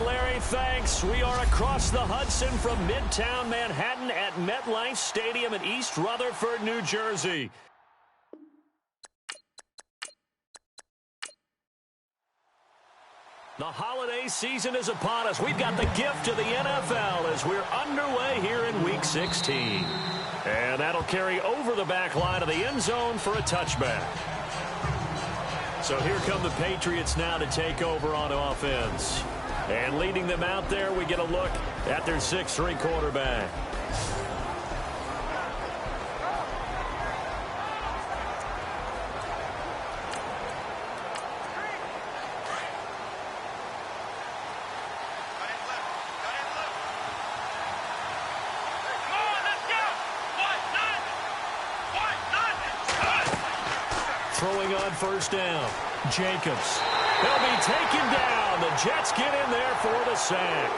Larry, thanks. We are across the Hudson from Midtown Manhattan at MetLife Stadium in East Rutherford, New Jersey. The holiday season is upon us. We've got the gift of the NFL as we're underway here in Week 16. And that'll carry over the back line of the end zone for a touchback. So here come the Patriots now to take over on offense. And leading them out there, we get a look at their 6'3" quarterback. Throwing on first down, Jacobs. He'll be taken down. The Jets get in there for the sack.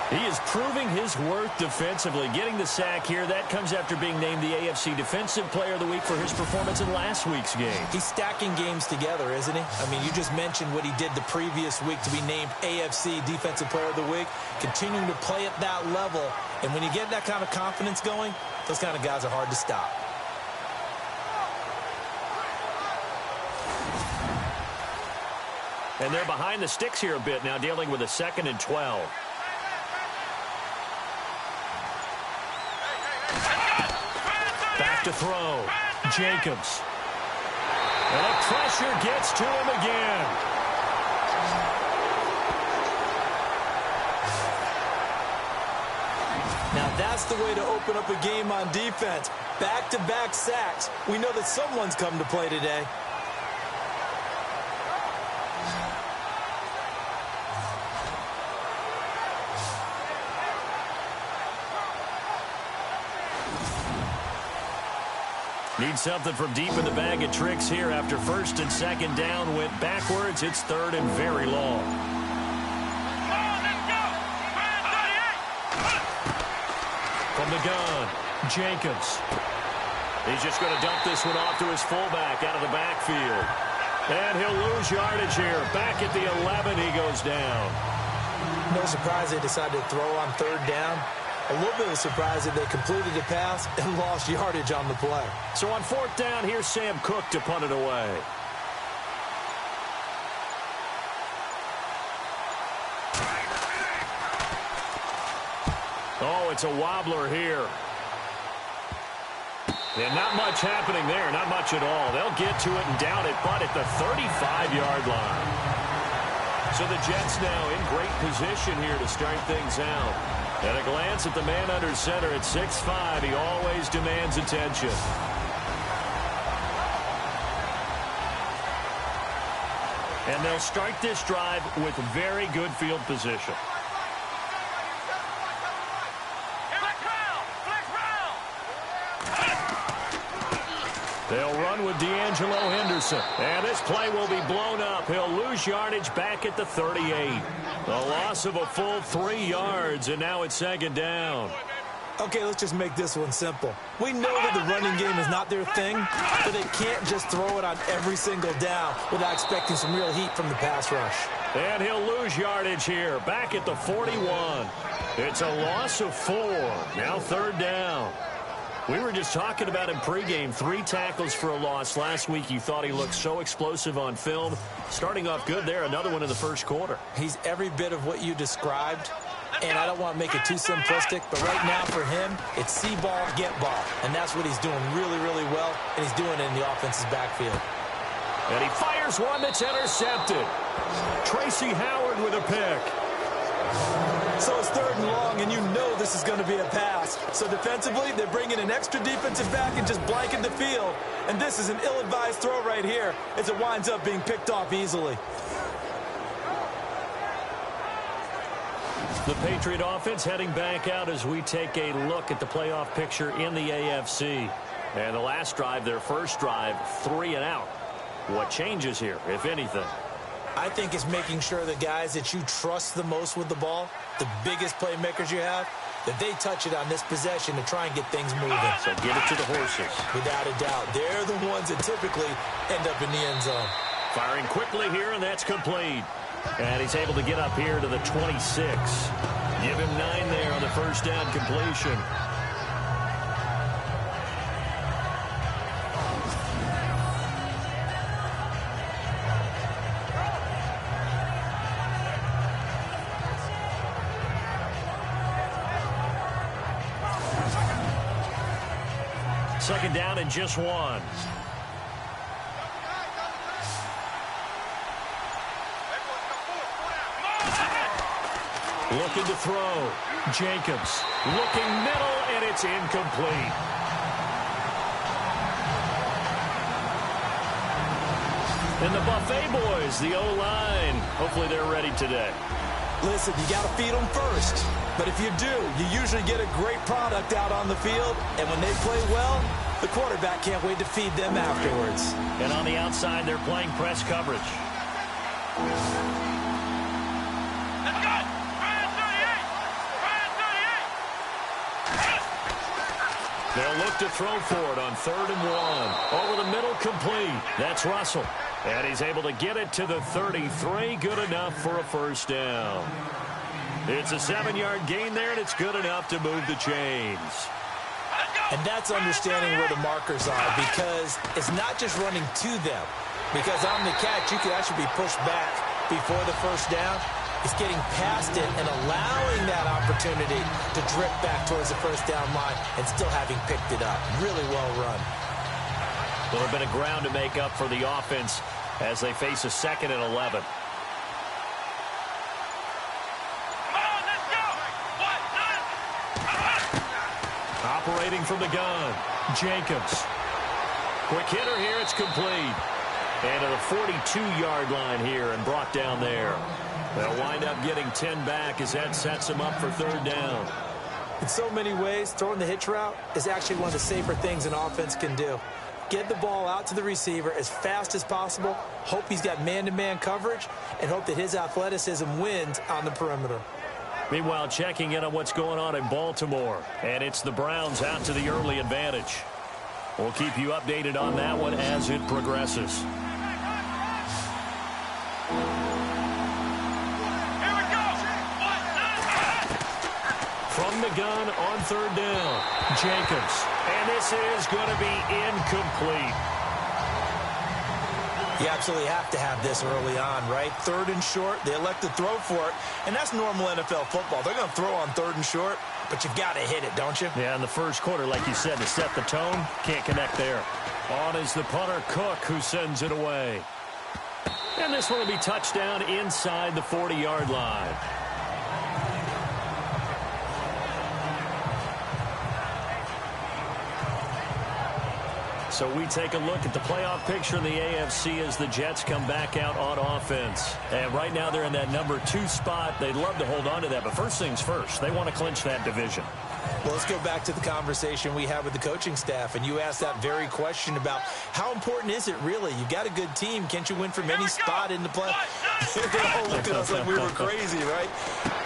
He is proving his worth defensively. Getting the sack here, that comes after being named the AFC Defensive Player of the Week for his performance in last week's game. He's stacking games together, isn't he? I mean, you just mentioned what he did the previous week to be named AFC Defensive Player of the Week, continuing to play at that level. And when you get that kind of confidence going, those kind of guys are hard to stop. And they're behind the sticks here a bit now, dealing with a 2nd and 12. Back to throw. Jacobs. And the pressure gets to him again. Now that's the way to open up a game on defense. Back-to-back sacks. We know that someone's come to play today. Need something from deep in the bag of tricks here after 1st and 2nd down went backwards. It's 3rd and very long. From the gun, Jacobs. He's just going to dump this one off to his fullback out of the backfield. And he'll lose yardage here. Back at the 11, he goes down. No surprise they decided to throw on 3rd down. A little bit of a surprise that they completed the pass and lost yardage on the play. So on 4th down, here's Sam Cook to punt it away. Oh, it's a wobbler here. And not much happening there, not much at all. They'll get to it and down it, but at the 35-yard line. So the Jets now in great position here to start things out. At a glance at the man under center at 6'5", he always demands attention. And they'll start this drive with very good field position. They'll run with D'Angelo Henderson. And this play will be blown up. He'll lose yardage back at the 38. A loss of a full 3 yards, and now it's 2nd down. Okay, let's just make this one simple. We know that the running game is not their thing, but they can't just throw it on every single down without expecting some real heat from the pass rush. And he'll lose yardage here, back at the 41. It's a loss of 4. Now 3rd down. We were just talking about him pregame. 3 tackles for a loss. Last week you thought he looked so explosive on film. Starting off good there, another one in the first quarter. He's every bit of what you described. And I don't want to make it too simplistic, but right now for him, it's see ball, get ball. And that's what he's doing really, really well, and he's doing it in the offense's backfield. And he fires one that's intercepted. Tracy Howard with a pick. So it's 3rd and long, and you know this is going to be a pass. So defensively, they're bringing an extra defensive back and just blanket the field. And this is an ill-advised throw right here as it winds up being picked off easily. The Patriot offense heading back out as we take a look at the playoff picture in the AFC. And the last drive, their first drive, 3 and out. What changes here, if anything? I think it's making sure the guys that you trust the most with the ball, the biggest playmakers you have, that they touch it on this possession to try and get things moving. So give it to the horses. Without a doubt. They're the ones that typically end up in the end zone. Firing quickly here, and that's complete. And he's able to get up here to the 26. Give him 9 there on the first down completion. Second down and just 1. Looking to throw. Jacobs looking middle, and it's incomplete. And the Buffet boys, the O-line, hopefully they're ready today. Listen, you got to feed them first. But if you do, you usually get a great product out on the field. And when they play well, the quarterback can't wait to feed them afterwards. And on the outside, they're playing press coverage. They'll look to throw for it on 3rd and 1. Over the middle, complete. That's Russell. And he's able to get it to the 33. Good enough for a first down. It's a 7-yard gain there, and it's good enough to move the chains. And that's understanding where the markers are, because it's not just running to them. Because on the catch, you could actually be pushed back before the first down. It's getting past it and allowing that opportunity to drip back towards the first down line and still having picked it up. Really well run. A little bit of ground to make up for the offense as they face a 2nd and 11. Operating from the gun, Jacobs. Quick hitter here, it's complete. And to the 42-yard line here and brought down there. They'll wind up getting 10 back as that sets them up for 3rd down. In so many ways, throwing the hitch route is actually one of the safer things an offense can do. Get the ball out to the receiver as fast as possible, hope he's got man-to-man coverage, and hope that his athleticism wins on the perimeter. Meanwhile, checking in on what's going on in Baltimore. And it's the Browns out to the early advantage. We'll keep you updated on that one as it progresses. From the gun on 3rd down, Jacobs. And this is going to be incomplete. You absolutely have to have this early on, right? 3rd and short, they elect to throw for it, and that's normal NFL football. They're going to throw on 3rd and short, but you've got to hit it, don't you? Yeah, in the first quarter, like you said, to set the tone, can't connect there. On is the punter, Cook, who sends it away. And this one will be touchdown inside the 40-yard line. So we take a look at the playoff picture in the AFC as the Jets come back out on offense. And right now they're in that number 2 spot. They'd love to hold on to that, but first things first, they want to clinch that division. Well, let's go back to the conversation we had with the coaching staff, and you asked that very question about how important is it really? You got a good team. Can't you win from any spot in the play? They all looked at us like we were crazy, right?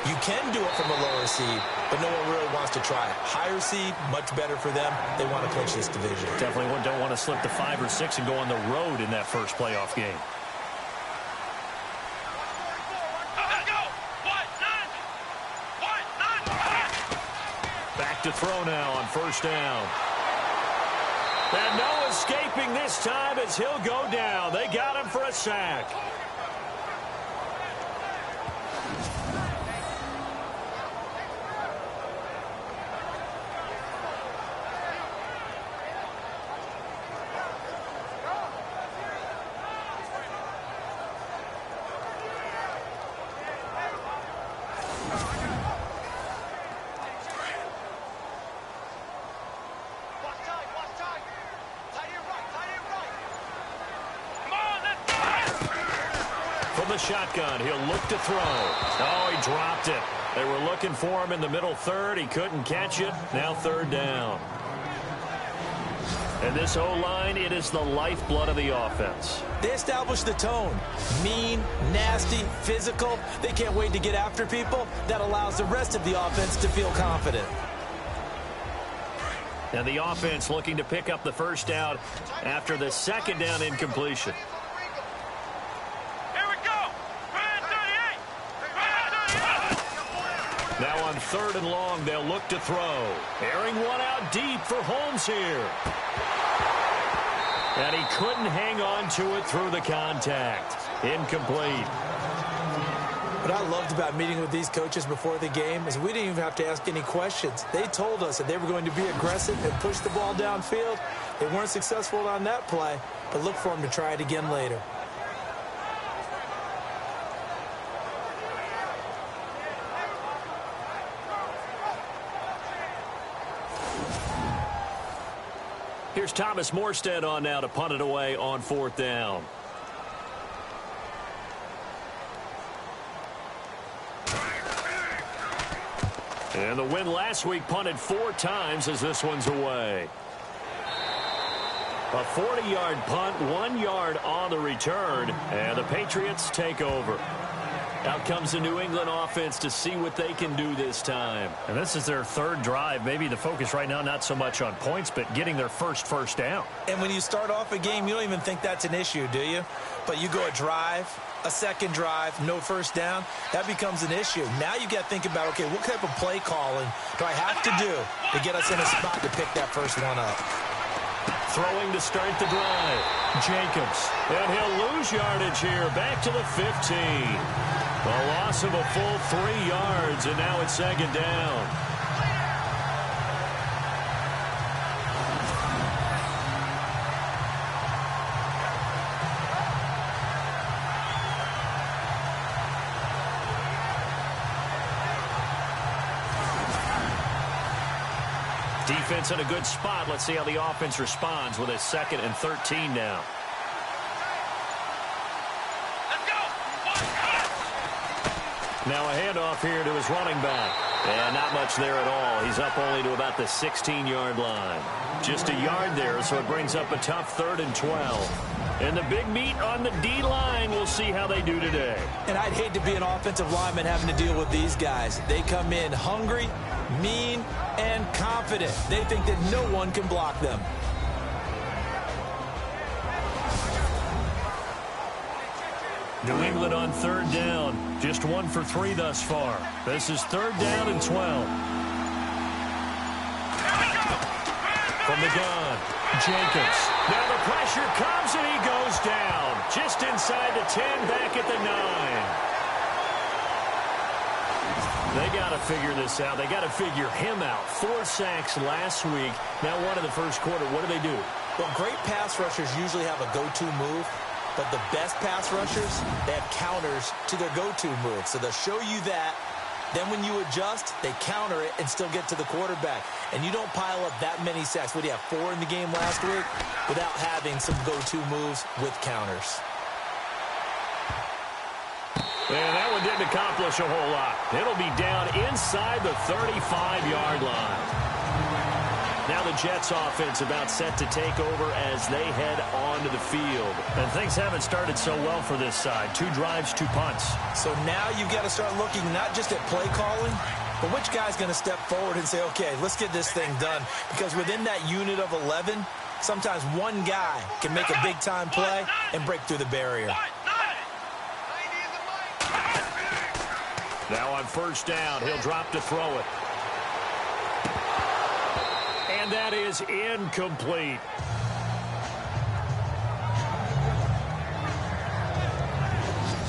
You can do it from a lower seed, but no one really wants to try it. Higher seed, much better for them. They want to clinch this division. Definitely don't want to slip to 5 or 6 and go on the road in that first playoff game. Back to throw now on first down. And no escaping this time as he'll go down. They got him for a sack. The shotgun. He'll look to throw. Oh, he dropped it. They were looking for him in the middle third. He couldn't catch it. Now third down. And this O-line, it is the lifeblood of the offense. They established the tone. Mean, nasty, physical. They can't wait to get after people. That allows the rest of the offense to feel confident. And the offense looking to pick up the first down after the second down incompletion. Now on third and long, they'll look to throw. Airing one out deep for Holmes here. And he couldn't hang on to it through the contact. Incomplete. What I loved about meeting with these coaches before the game is we didn't even have to ask any questions. They told us that they were going to be aggressive and push the ball downfield. They weren't successful on that play, but look for them to try it again later. Here's Thomas Morstead on now to punt it away on fourth down. And the win last week punted 4 times as this one's away. A 40-yard punt, 1 yard on the return, and the Patriots take over. Out comes the New England offense to see what they can do this time. And this is their third drive. Maybe the focus right now not so much on points, but getting their first down. And when you start off a game, you don't even think that's an issue, do you? But you go a drive, a second drive, no first down, that becomes an issue. Now you got to think about, okay, what type of play calling do I have to do to get us in a spot to pick that first one up? Throwing to start the drive. Jacobs. And he'll lose yardage here. Back to the 15. A loss of a full 3 yards, and now it's second down. Defense in a good spot. Let's see how the offense responds with a 2nd and 13 now. Now a handoff here to his running back. And not much there at all. He's up only to about the 16-yard line. Just a yard there, so it brings up a tough 3rd and 12. And the big meat on the D-line. We'll see how they do today. And I'd hate to be an offensive lineman having to deal with these guys. They come in hungry, mean, and confident. They think that no one can block them. New England on 3rd down. Just 1 for 3 thus far. This is 3rd down and 12. From the gun, Jacobs. Now the pressure comes and he goes down. Just inside the 10, back at the 9. They got to figure this out. They got to figure him out. 4 sacks last week. Now 1 in the first quarter. What do they do? Well, great pass rushers usually have a go-to move. But the best pass rushers, they have counters to their go-to move. So they'll show you that. Then when you adjust, they counter it and still get to the quarterback. And you don't pile up that many sacks. What do you have, 4 in the game last week? Without having some go-to moves with counters. And that one didn't accomplish a whole lot. It'll be down inside the 35-yard line. Now the Jets offense about set to take over as they head onto the field. And things haven't started so well for this side. 2 drives, 2 punts. So now you've got to start looking not just at play calling, but which guy's going to step forward and say, okay, let's get this thing done. Because within that unit of 11, sometimes one guy can make a big-time play and break through the barrier. Now on first down, he'll drop to throw it. And that is incomplete.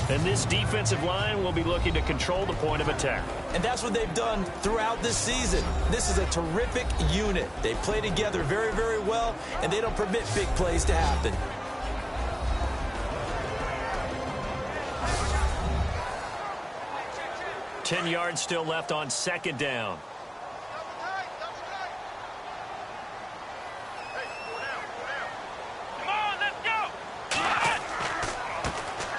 And this defensive line will be looking to control the point of attack. And that's what they've done throughout this season. This is a terrific unit. They play together very, very well, and they don't permit big plays to happen. Ten yards still left on second down.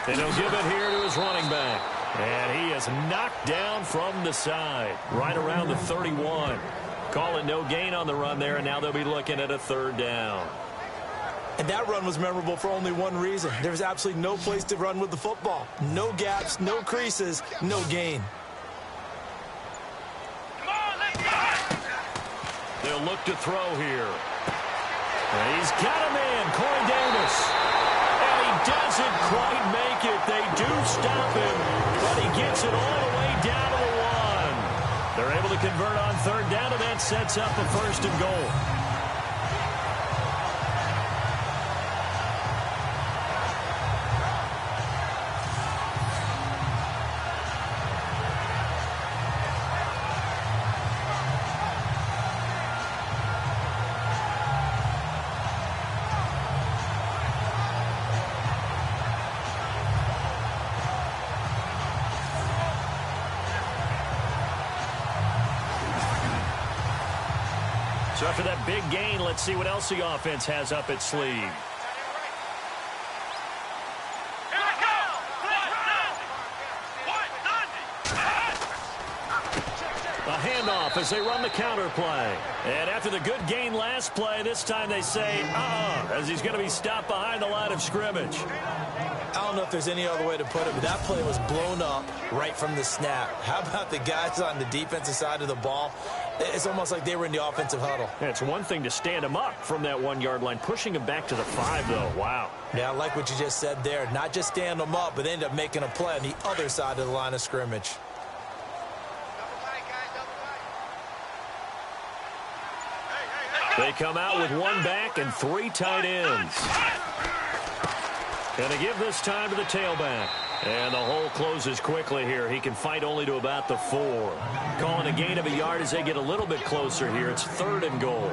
And he'll give it here to his running back. And he is knocked down from the side, right around the 31. Calling no gain on the run there, and now they'll be looking at a third down. And that run was memorable for only one reason. There's absolutely no place to run with the football. No gaps, no creases, no gain. They'll look to throw here. And he's got a man, Corey Davis. And he doesn't quite make it. They do stop him, but he gets it all the way down to the 1. They're able to convert on third down, and that sets up a first and goal. So after that big gain, let's see what else the offense has up its sleeve. A handoff as they run the counter play. And after the good gain last play, this time they say, as he's going to be stopped behind the line of scrimmage. I don't know if there's any other way to put it, but that play was blown up right from the snap. How about the guys on the defensive side of the ball? It's almost like they were in the offensive huddle. Yeah, it's one thing to stand him up from that 1-yard line. Pushing him back to the 5, though. Wow. Yeah, I like what you just said there. Not just stand them up, but end up making a play on the other side of the line of scrimmage. They come out with 1 back and 3 tight ends. And they give this time to the tailback. And the hole closes quickly here. He can fight only to about the 4. Calling a gain of a yard as they get a little bit closer here. It's 3rd and goal.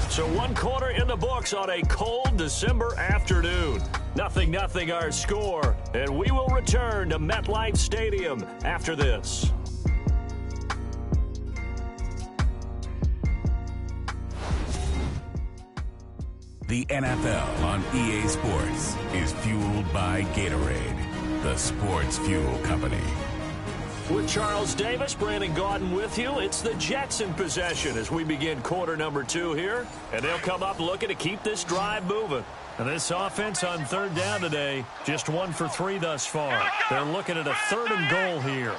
So 1 quarter in the books on a cold December afternoon. 0-0 our score. And we will return to MetLife Stadium after this. The NFL on EA Sports is fueled by Gatorade, the sports fuel company. With Charles Davis, Brandon Gaudin with you. It's the Jets in possession as we begin quarter number 2 here. And they'll come up looking to keep this drive moving. And this offense on third down today, just 1 for 3 thus far. They're looking at a 3rd and goal here.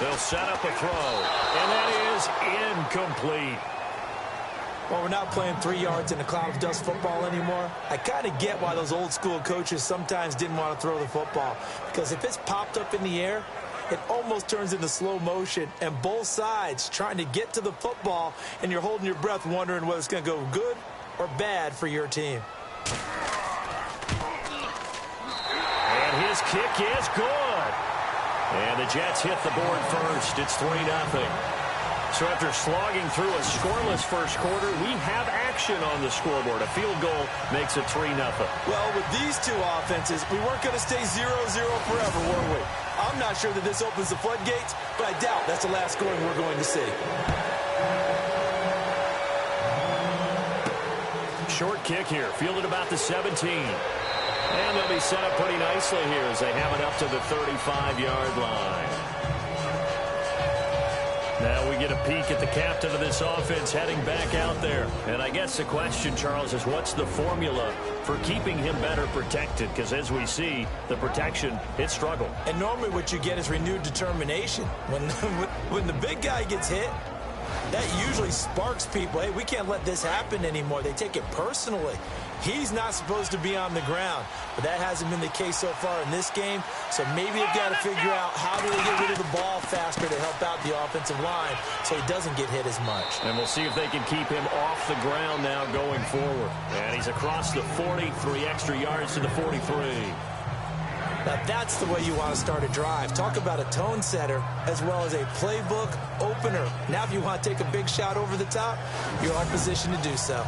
They'll set up a throw. And that is incomplete. Well, we're not playing 3 yards in a cloud of dust football anymore. I kind of get why those old school coaches sometimes didn't want to throw the football. Because if it's popped up in the air, it almost turns into slow motion. And both sides trying to get to the football, and you're holding your breath wondering whether it's going to go good or bad for your team. And his kick is good. And the Jets hit the board first. It's 3-0. So after slogging through a scoreless first quarter, we have action on the scoreboard. A field goal makes it 3-0. Well, with these two offenses, we weren't going to stay 0-0 forever, were we? I'm not sure that this opens the floodgates, but I doubt that's the last scoring we're going to see. Short kick here, fielded about the 17. And they'll be set up pretty nicely here as they have it up to the 35-yard line. Now we get a peek at the captain of this offense heading back out there. And I guess the question, Charles, is what's the formula for keeping him better protected? Because as we see, the protection, it struggled. And normally what you get is renewed determination. When the big guy gets hit, that usually sparks people. Hey, we can't let this happen anymore. They take it personally. He's not supposed to be on the ground, but that hasn't been the case so far in this game. So maybe they've got to figure out how do they get rid of the ball faster to help out the offensive line so he doesn't get hit as much. And we'll see if they can keep him off the ground now going forward. And he's across the 40, 3 extra yards to the 43. Now that's the way you want to start a drive. Talk about a tone setter as well as a playbook opener. Now if you want to take a big shot over the top, you're in position to do so.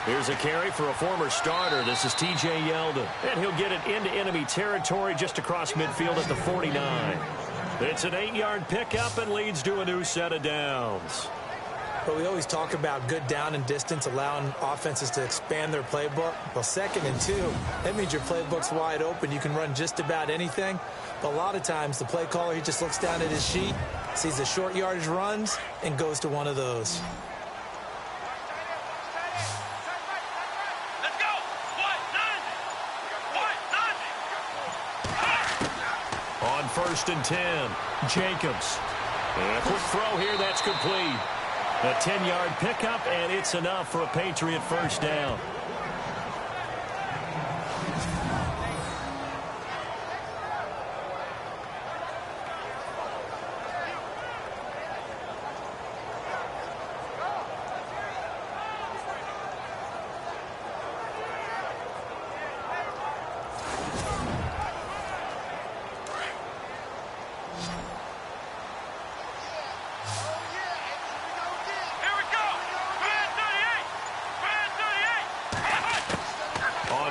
Here's a carry for a former starter. This is T.J. Yeldon. And he'll get it into enemy territory just across midfield at the 49. It's an 8-yard pickup and leads to a new set of downs. But we always talk about good down and distance, allowing offenses to expand their playbook. Well, 2nd and 2, that means your playbook's wide open. You can run just about anything. But a lot of times, the play caller, he just looks down at his sheet, sees the short yardage runs, and goes to one of those. On 1st and 10, Jacobs. And a quick throw here, that's complete. A 10-yard pickup, and it's enough for a Patriot first down.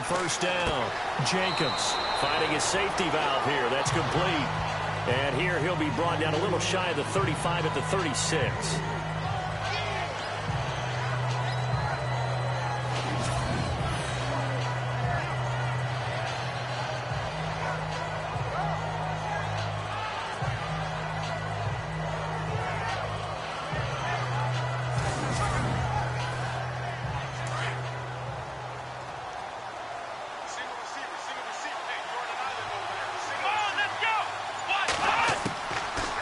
First down, Jacobs finding his safety valve here. That's complete. And here he'll be brought down a little shy of the 35 at the 36.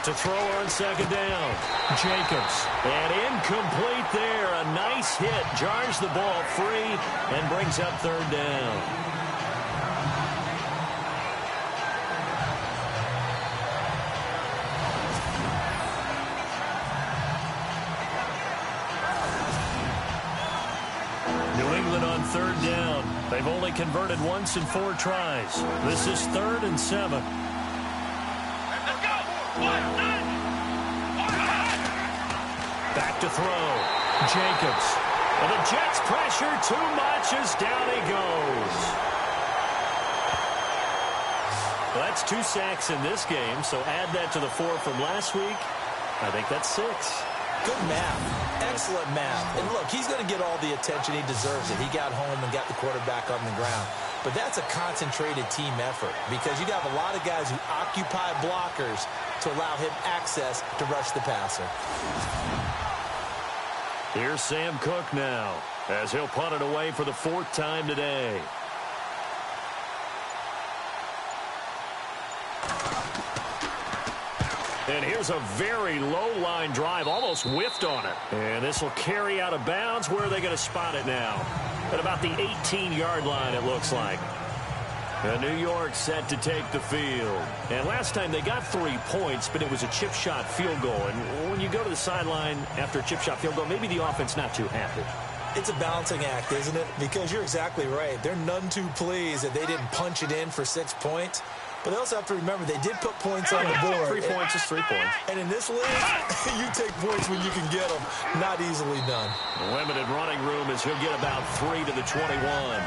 To throw on 2nd down, Jacobs. And incomplete there. A nice hit. Jars the ball free and brings up 3rd down. New England on 3rd down. They've only converted once in 4 tries. This is 3rd and 7. Back to throw. Jacobs. And the Jets pressure too much as down he goes. Well, that's 2 sacks in this game, so add that to the 4 from last week. I think that's 6. Good math. Excellent math. And look, he's going to get all the attention. He deserves it. He got home and got the quarterback on the ground. But that's a concentrated team effort because you have a lot of guys who occupy blockers to allow him access to rush the passer. Here's Sam Cook now as he'll punt it away for the 4th time today. And here's a very low-line drive, almost whiffed on it. And this will carry out of bounds. Where are they going to spot it now? At about the 18-yard line, it looks like. And New York set to take the field. And last time they got 3 points, but it was a chip shot field goal. And when you go to the sideline after a chip shot field goal, maybe the offense not too happy. It's a balancing act, isn't it? Because you're exactly right. They're none too pleased that they didn't punch it in for 6 points. But they also have to remember they did put points on the board. 3 points is 3 points. And in this league, you take points when you can get them. Not easily done. Limited running room as he'll get about 3 to the 21.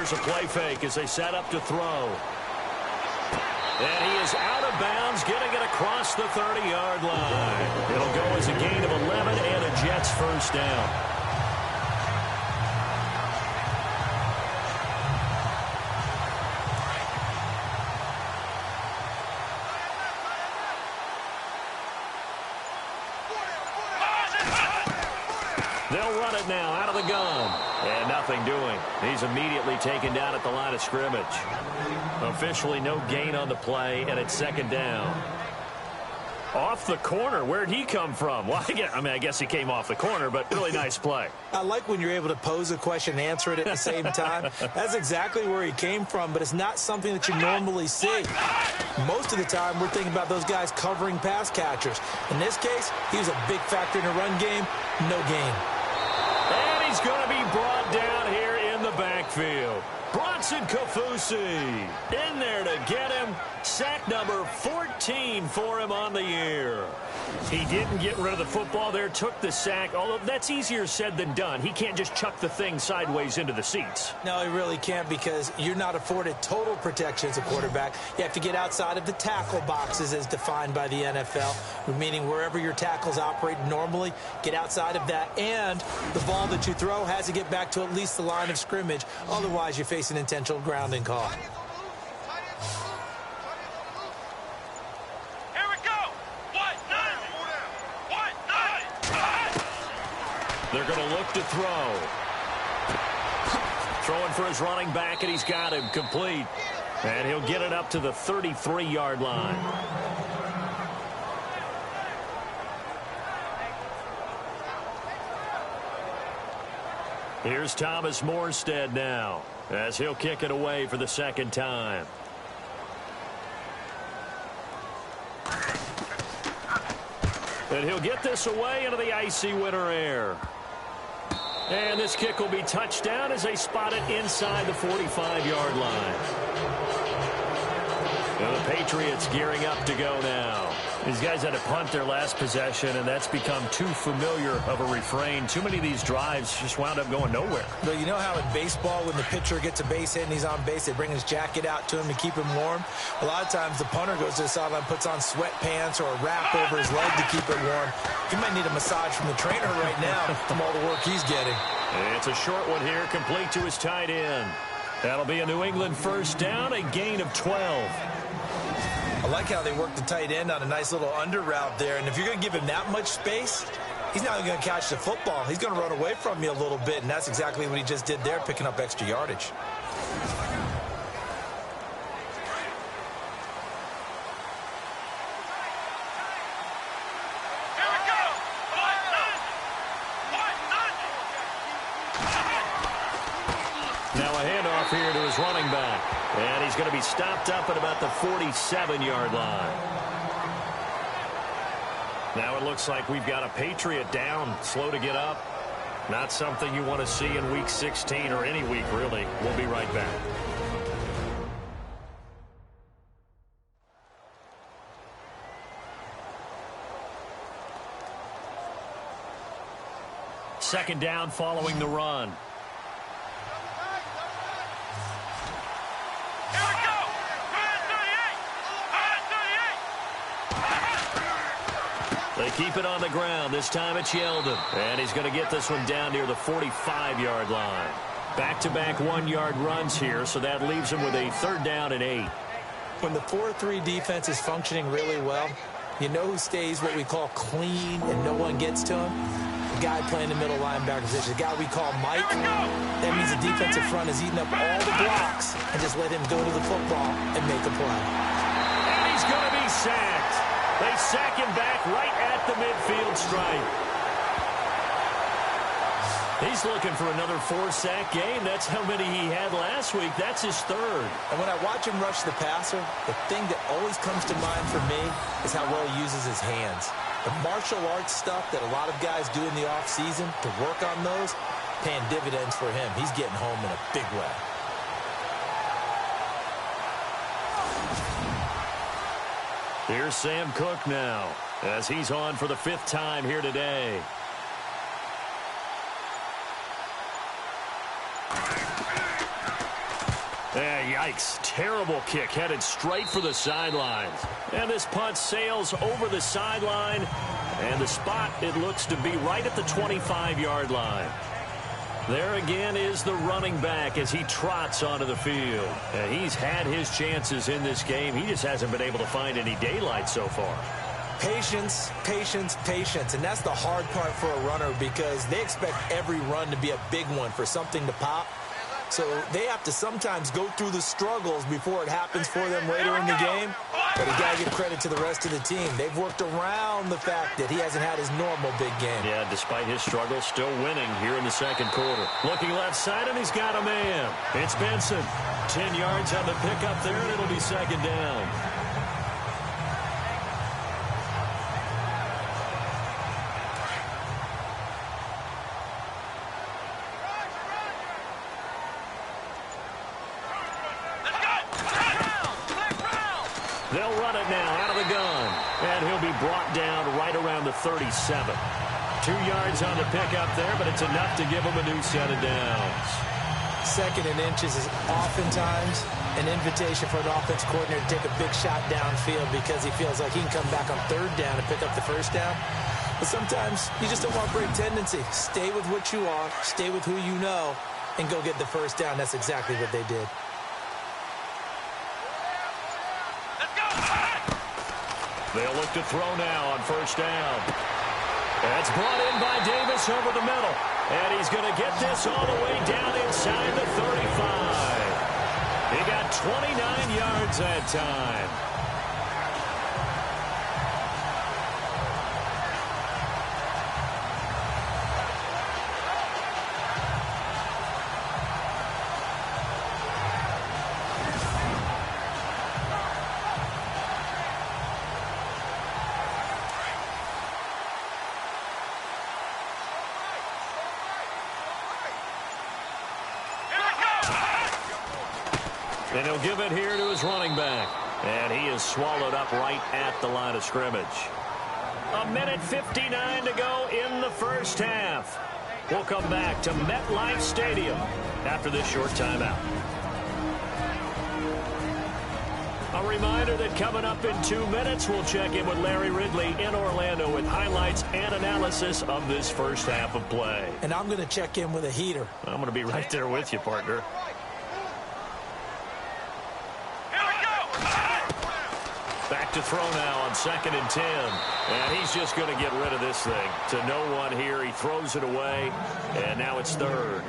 Here's a play fake as they set up to throw. And he is out of bounds, getting it across the 30-yard line. It'll go as a gain of 11 and a Jets first down. They'll run it now out of the gun. And nothing doing. He's immediately taken down at the line of scrimmage. Officially no gain on the play, and it's second down. Off the corner. Where'd he come from? Well, I guess he came off the corner, but really nice play. I like when you're able to pose a question and answer it at the same time. That's exactly where he came from, but it's not something that you normally see. Most of the time, we're thinking about those guys covering pass catchers. In this case, he was a big factor in the run game. No gain. And he's going to be brought down here in the backfield. Bronson Kafusi in there to get him. Sack number 14 for him on the year. He didn't get rid of the football there, took the sack, although that's easier said than done. He can't just chuck the thing sideways into the seats. No, he really can't, because you're not afforded total protection as a quarterback. You have to get outside of the tackle boxes as defined by the NFL, meaning wherever your tackles operate normally, get outside of that, and the ball that you throw has to get back to at least the line of scrimmage. Otherwise, you face an intentional grounding call. They're going to look to throw. Throwing for his running back, and he's got him complete. And he'll get it up to the 33-yard line. Here's Thomas Morstead now, as he'll kick it away for the second time. And he'll get this away into the icy winter air. And this kick will be touchdown as they spot it inside the 45-yard line. And the Patriots gearing up to go now. These guys had to punt their last possession, and that's become too familiar of a refrain. Too many of these drives just wound up going nowhere. But you know how in baseball, when the pitcher gets a base hit and he's on base, they bring his jacket out to him to keep him warm? A lot of times the punter goes to the sideline, puts on sweatpants or a wrap over his leg to keep it warm. He might need a massage from the trainer right now from all the work he's getting. And it's a short one here, complete to his tight end. That'll be a New England first down, a gain of 12. I like how they work the tight end on a nice little under route there. And if you're going to give him that much space, he's not going to catch the football. He's going to run away from you a little bit, and that's exactly what he just did there, picking up extra yardage. Now a handoff here to his running back. And he's going to be stopped up at about the 47-yard line. Now it looks like we've got a Patriot down, slow to get up. Not something you want to see in Week 16 or any week, really. We'll be right back. Second down following the run. They keep it on the ground. This time it's Yeldon. And he's going to get this one down near the 45-yard line. Back-to-back one-yard runs here, so that leaves him with a third down and 8. When the 4-3 defense is functioning really well, you know who stays what we call clean and no one gets to him? The guy playing the middle linebacker position, the guy we call Mike. That means the defensive front is eating up all the blocks and just let him go to the football and make a play. And he's going to be sacked. They sack him back right at the midfield stripe. He's looking for another 4-sack game. That's how many he had last week. That's his third. And when I watch him rush the passer, the thing that always comes to mind for me is how well he uses his hands. The martial arts stuff that a lot of guys do in the offseason to work on those, paying dividends for him. He's getting home in a big way. Here's Sam Cook now, as he's on for the 5th time here today. Yikes. Terrible kick headed straight for the sidelines. And this punt sails over the sideline. And the spot, it looks to be right at the 25-yard line. There again is the running back as he trots onto the field. And he's had his chances in this game. He just hasn't been able to find any daylight so far. Patience, patience, patience. And that's the hard part for a runner because they expect every run to be a big one for something to pop. So they have to sometimes go through the struggles before it happens for them later in the game. But you got to give credit to the rest of the team. They've worked around the fact that he hasn't had his normal big game. Yeah, despite his struggles, still winning here in the second quarter. Looking left side, and he's got a man. It's Benson. 10 yards on the pickup there, and it'll be second down. They'll run it now out of the gun. And he'll be brought down right around the 37. 2 yards on the pickup there, but it's enough to give him a new set of downs. Second and inches is oftentimes an invitation for an offense coordinator to take a big shot downfield because he feels like he can come back on third down and pick up the first down. But sometimes you just don't want to break tendency. Stay with what you are, stay with who you know, and go get the first down. That's exactly what they did. They'll look to throw now on first down. That's brought in by Davis over the middle. And he's going to get this all the way down inside the 35. He got 29 yards that time. And he'll give it here to his running back. And he is swallowed up right at the line of scrimmage. 1:59 to go in the first half. We'll come back to MetLife Stadium after this short timeout. A reminder that coming up in 2 minutes, we'll check in with Larry Ridley in Orlando with highlights and analysis of this first half of play. And I'm going to check in with a heater. I'm going to be right there with you, partner. Back to throw now on 2nd and 10. And he's just going to get rid of this thing. To no one here. He throws it away. And now it's third.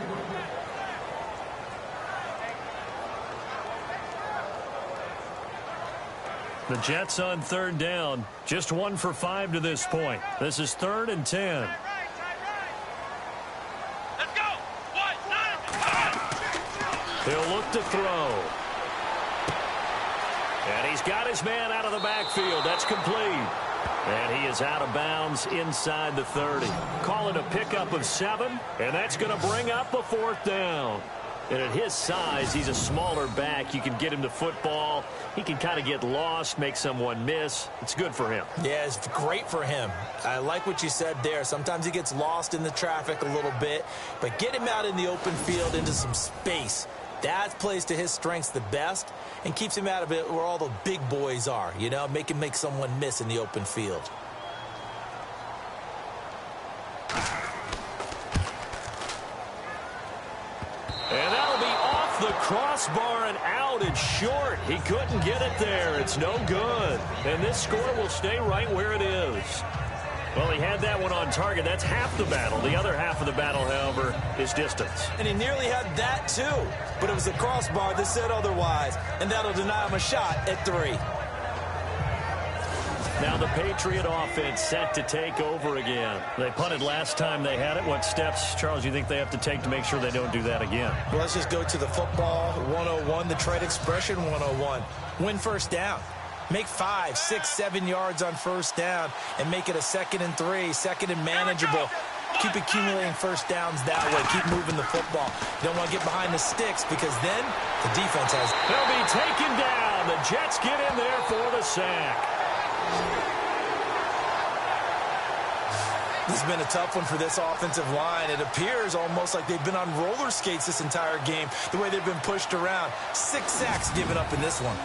The Jets on third down. Just 1 for 5 to this point. This is 3rd and 10. Let's go. He'll look to throw. And he's got his man out of the backfield. That's complete. And he is out of bounds inside the 30. Call it a pickup of 7. And that's going to bring up a 4th down. And at his size, he's a smaller back. You can get him to football. He can kind of get lost, make someone miss. It's good for him. Yeah, it's great for him. I like what you said there. Sometimes he gets lost in the traffic a little bit. But get him out in the open field into some space. That plays to his strengths the best and keeps him out of it where all the big boys are, you know, make him make someone miss in the open field. And that'll be off the crossbar and out. It's short. He couldn't get it there. It's no good. And this score will stay right where it is. Well, he had that one on target. That's half the battle. The other half of the battle, however, is distance. And he nearly had that, too. But it was the crossbar that said otherwise. And that'll deny him a shot at 3. Now the Patriot offense set to take over again. They punted last time they had it. What steps, Charles, you think they have to take to make sure they don't do that again? Well, let's just go to the football 101, the trade expression 101. Win first down. Make 5, 6, 7 yards on first down and make it a 2nd and 3, 2nd and manageable. Keep accumulating first downs that way. Keep moving the football. You don't want to get behind the sticks because then the defense has... They'll be taken down. The Jets get in there for the sack. This has been a tough one for this offensive line. It appears almost like they've been on roller skates this entire game, the way they've been pushed around. 6 sacks given up in this one.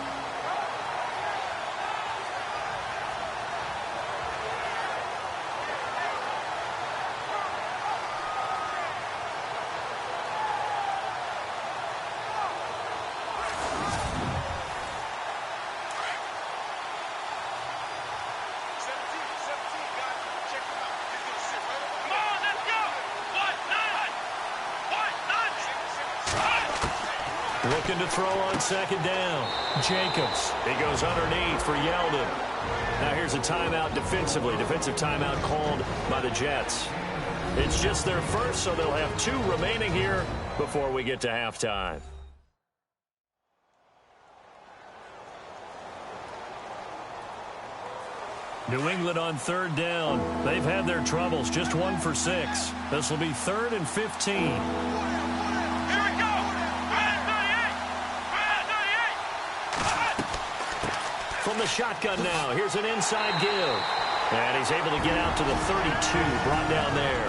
Looking to throw on second down. Jacobs. He goes underneath for Yeldon. Now here's a timeout defensively. Defensive timeout called by the Jets. It's just their first, so they'll have 2 remaining here before we get to halftime. New England on third down. They've had their troubles. Just 1 for 6. This will be 3rd and 15. From the shotgun now, here's an inside give. And he's able to get out to the 32, brought down there.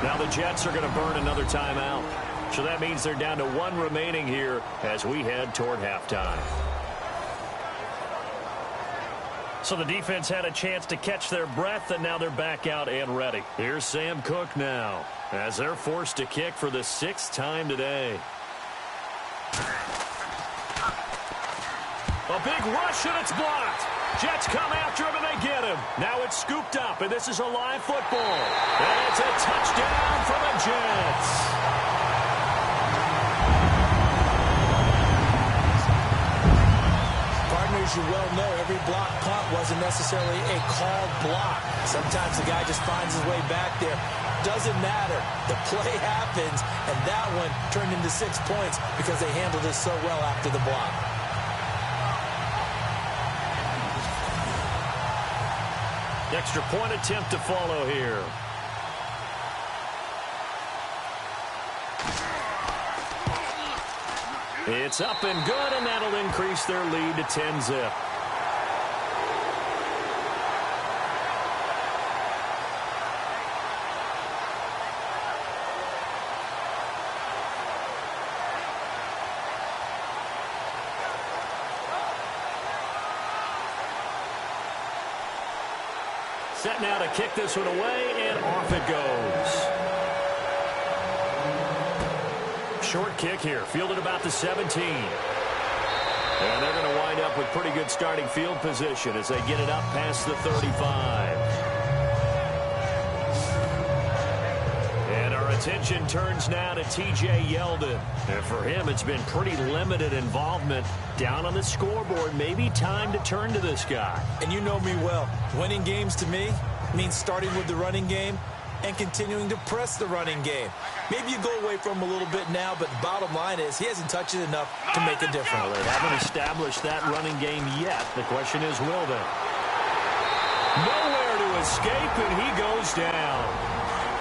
Now the Jets are going to burn another timeout. So that means they're down to 1 remaining here as we head toward halftime. So the defense had a chance to catch their breath, and now they're back out and ready. Here's Sam Cook now as they're forced to kick for the 6th time today. A big rush, and it's blocked. Jets come after him, and they get him. Now it's scooped up, and this is a live football. And it's a touchdown for the Jets. Partners, you well know every block punt wasn't necessarily a called block. Sometimes the guy just finds his way back there. Doesn't matter. The play happens, and that one turned into 6 points because they handled it so well after the block. Extra point attempt to follow here. It's up and good, and that'll increase their lead to 10-zip. Set now to kick this one away, and off it goes. Short kick here, fielded about the 17. And they're going to wind up with pretty good starting field position as they get it up past the 35. And our attention turns now to T.J. Yeldon. And for him, it's been pretty limited involvement down on the scoreboard. Maybe time to turn to this guy. And you know me well. Winning games to me means starting with the running game and continuing to press the running game. Maybe you go away from him a little bit now, but the bottom line is he hasn't touched it enough to make a difference. Well, they haven't established that running game yet. The question is, will they? Nowhere to escape, and he goes down.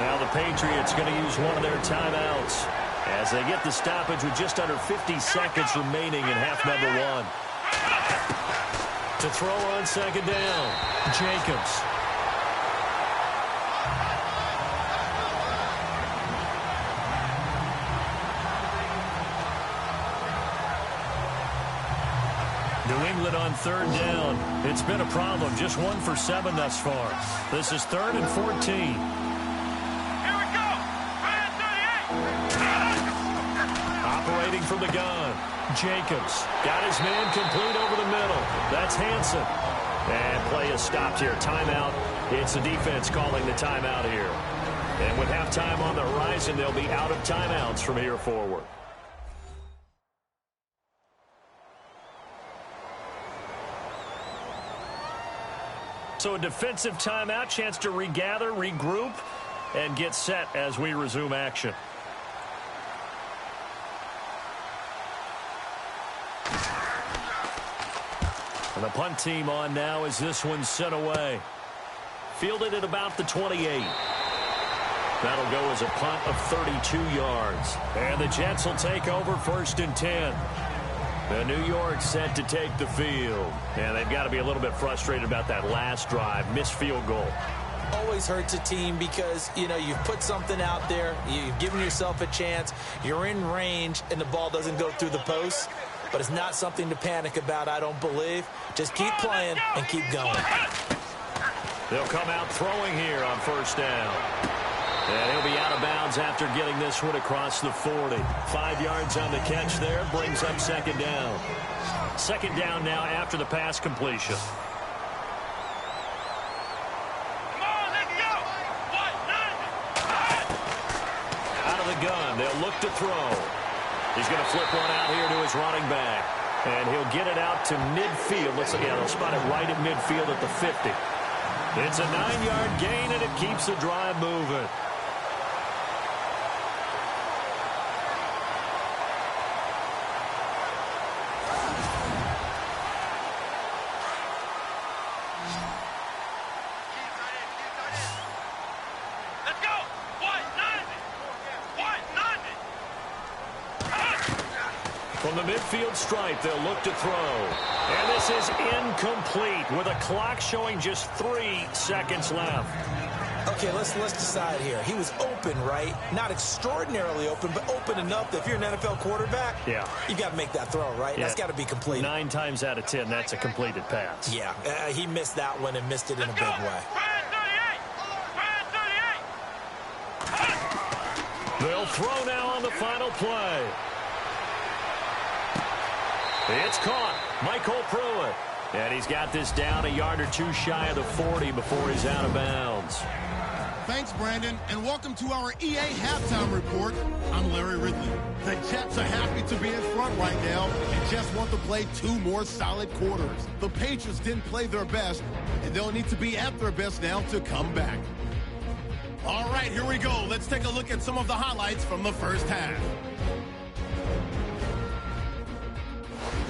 Now the Patriots going to use one of their timeouts as they get the stoppage with just under 50 seconds remaining in half number 1. To throw on second down, Jacobs. New England on third down. It's been a problem. Just 1 for 7 thus far. This is 3rd and 14. Operating from the gun. Jacobs got his man complete over the middle. That's Hansen. And play is stopped here. Timeout. It's the defense calling the timeout here. And with halftime on the horizon, they'll be out of timeouts from here forward. So a defensive timeout, chance to regather, regroup, and get set as we resume action. And the punt team on now as this one's sent away. Fielded at about the 28. That'll go as a punt of 32 yards. And the Jets will take over 1st and 10. The New York set to take the field. And they've got to be a little bit frustrated about that last drive. Missed field goal. always hurts a team because, you know, you've put something out there, you've given yourself a chance, you're in range, and the ball doesn't go through the post. But it's not something to panic about, I don't believe. Just keep playing and keep going. They'll come out throwing here on first down. And he'll be out of bounds after getting this one across the 40. 5 yards on the catch there, brings up second down. Second down now after the pass completion. Out of the gun, they'll look to throw. He's going to flip one out here to his running back. And he'll get it out to midfield. Looks like, yeah, they'll spot it right at midfield at the 50. It's a 9-yard gain, and it keeps the drive moving. From the midfield stripe, they'll look to throw. And this is incomplete with a clock showing just 3 seconds left. Okay, let's decide here. He was open, right? Not extraordinarily open, but open enough that if you're an NFL quarterback, you got to make that throw, right? Yeah. That's got to be complete. 9 times out of 10, that's a completed pass. Yeah, he missed that one and missed it in a big way. They'll throw now on the final play. It's caught. Michael Pruitt. And he's got this down a yard or 2 shy of the 40 before he's out of bounds. Thanks, Brandon, and welcome to our EA Halftime Report. I'm Larry Ridley. The Jets are happy to be in front right now and just want to play 2 more solid quarters. The Patriots didn't play their best, and they'll need to be at their best now to come back. All right, here we go. Let's take a look at some of the highlights from the first half.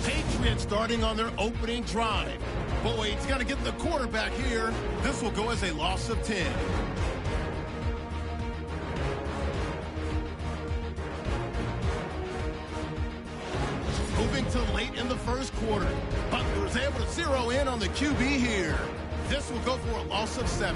Patriots starting on their opening drive. Boyd's got to get the quarterback here. This will go as a loss of 10. Moving to late in the first quarter. Butler's able to zero in on the QB here. This will go for a loss of 7.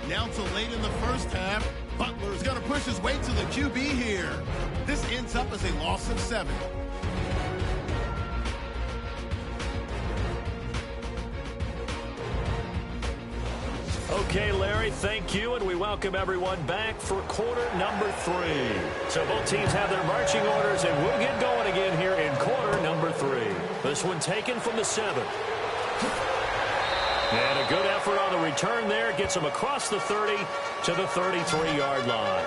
Now to late in the first half, Butler's going to push his way to the QB here. This ends up as a loss of 7. Okay, Larry, thank you, and we welcome everyone back for quarter number 3. So both teams have their marching orders, and we'll get going again here in quarter number 3. This one taken from the 7. And a good effort on the return there. Gets him across the 30 to the 33-yard line.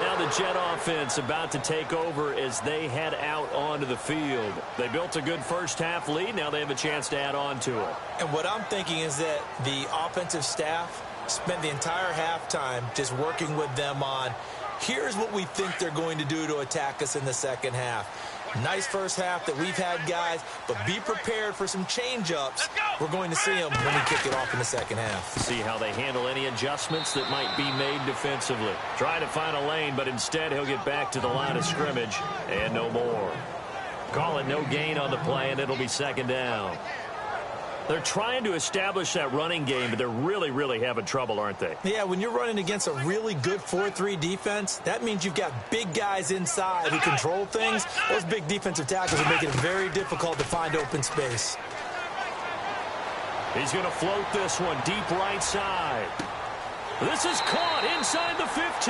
Now the Jet offense about to take over as they head out onto the field. They built a good first-half lead. Now they have a chance to add on to it. And what I'm thinking is that the offensive staff spent the entire halftime just working with them on, here's what we think they're going to do to attack us in the second half. Nice first half that we've had, guys, but be prepared for some change-ups. We're going to see them when we kick it off in the second half. See how they handle any adjustments that might be made defensively. Try to find a lane, but instead he'll get back to the line of scrimmage and no more. Call it no gain on the play, and it'll be second down. They're trying to establish that running game, but they're really, really having trouble, aren't they? Yeah, when you're running against a really good 4-3 defense, that means you've got big guys inside who control things. Those big defensive tackles are making it very difficult to find open space. He's going to float this one deep right side. This is caught inside the 15.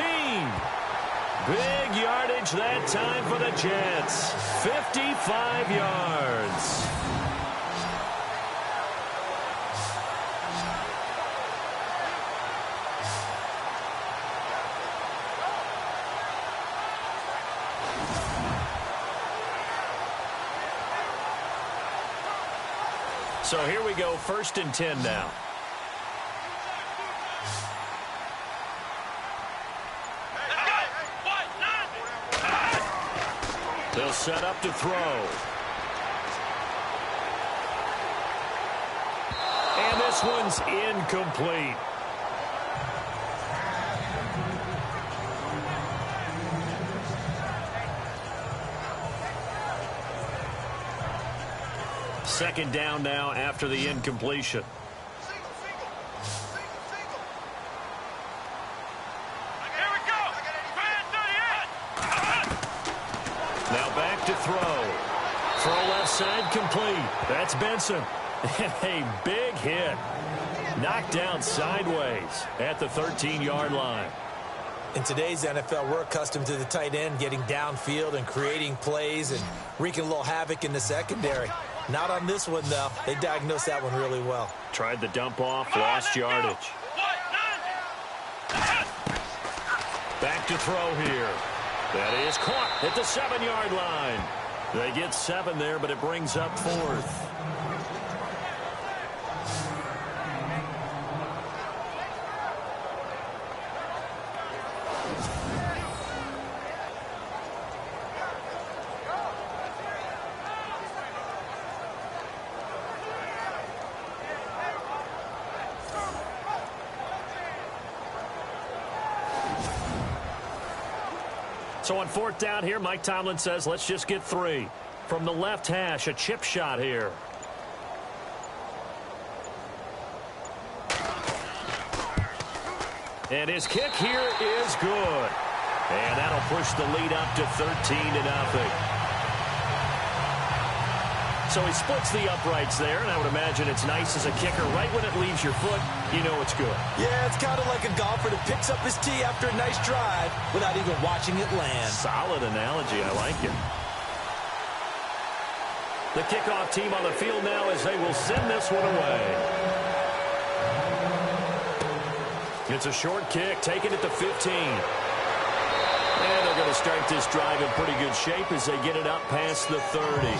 Big yardage that time for the Jets. 55 yards. So here we go, 1st and 10 now. They'll set up to throw. And this one's incomplete. Second down now after the incompletion. Now back to throw. Throw left side complete. That's Benson. A big hit. Knocked down sideways at the 13-yard line. In today's NFL, we're accustomed to the tight end getting downfield and creating plays and wreaking a little havoc in the secondary. Not on this one, though. They diagnosed that one really well. Tried the dump off, lost yardage. Back to throw here. That is caught at the 7-yard line. They get 7 there, but it brings up 4th. So on 4th down here, Mike Tomlin says, let's just get 3. From the left hash, a chip shot here. And his kick here is good. And that'll push the lead up to 13-0. So he splits the uprights there, and I would imagine it's nice as a kicker. Right when it leaves your foot, you know it's good. Yeah, it's kind of like a golfer that picks up his tee after a nice drive without even watching it land. Solid analogy. I like it. The kickoff team on the field now as they will send this one away. It's a short kick, taken at the 15. And they're going to start this drive in pretty good shape as they get it up past the 30.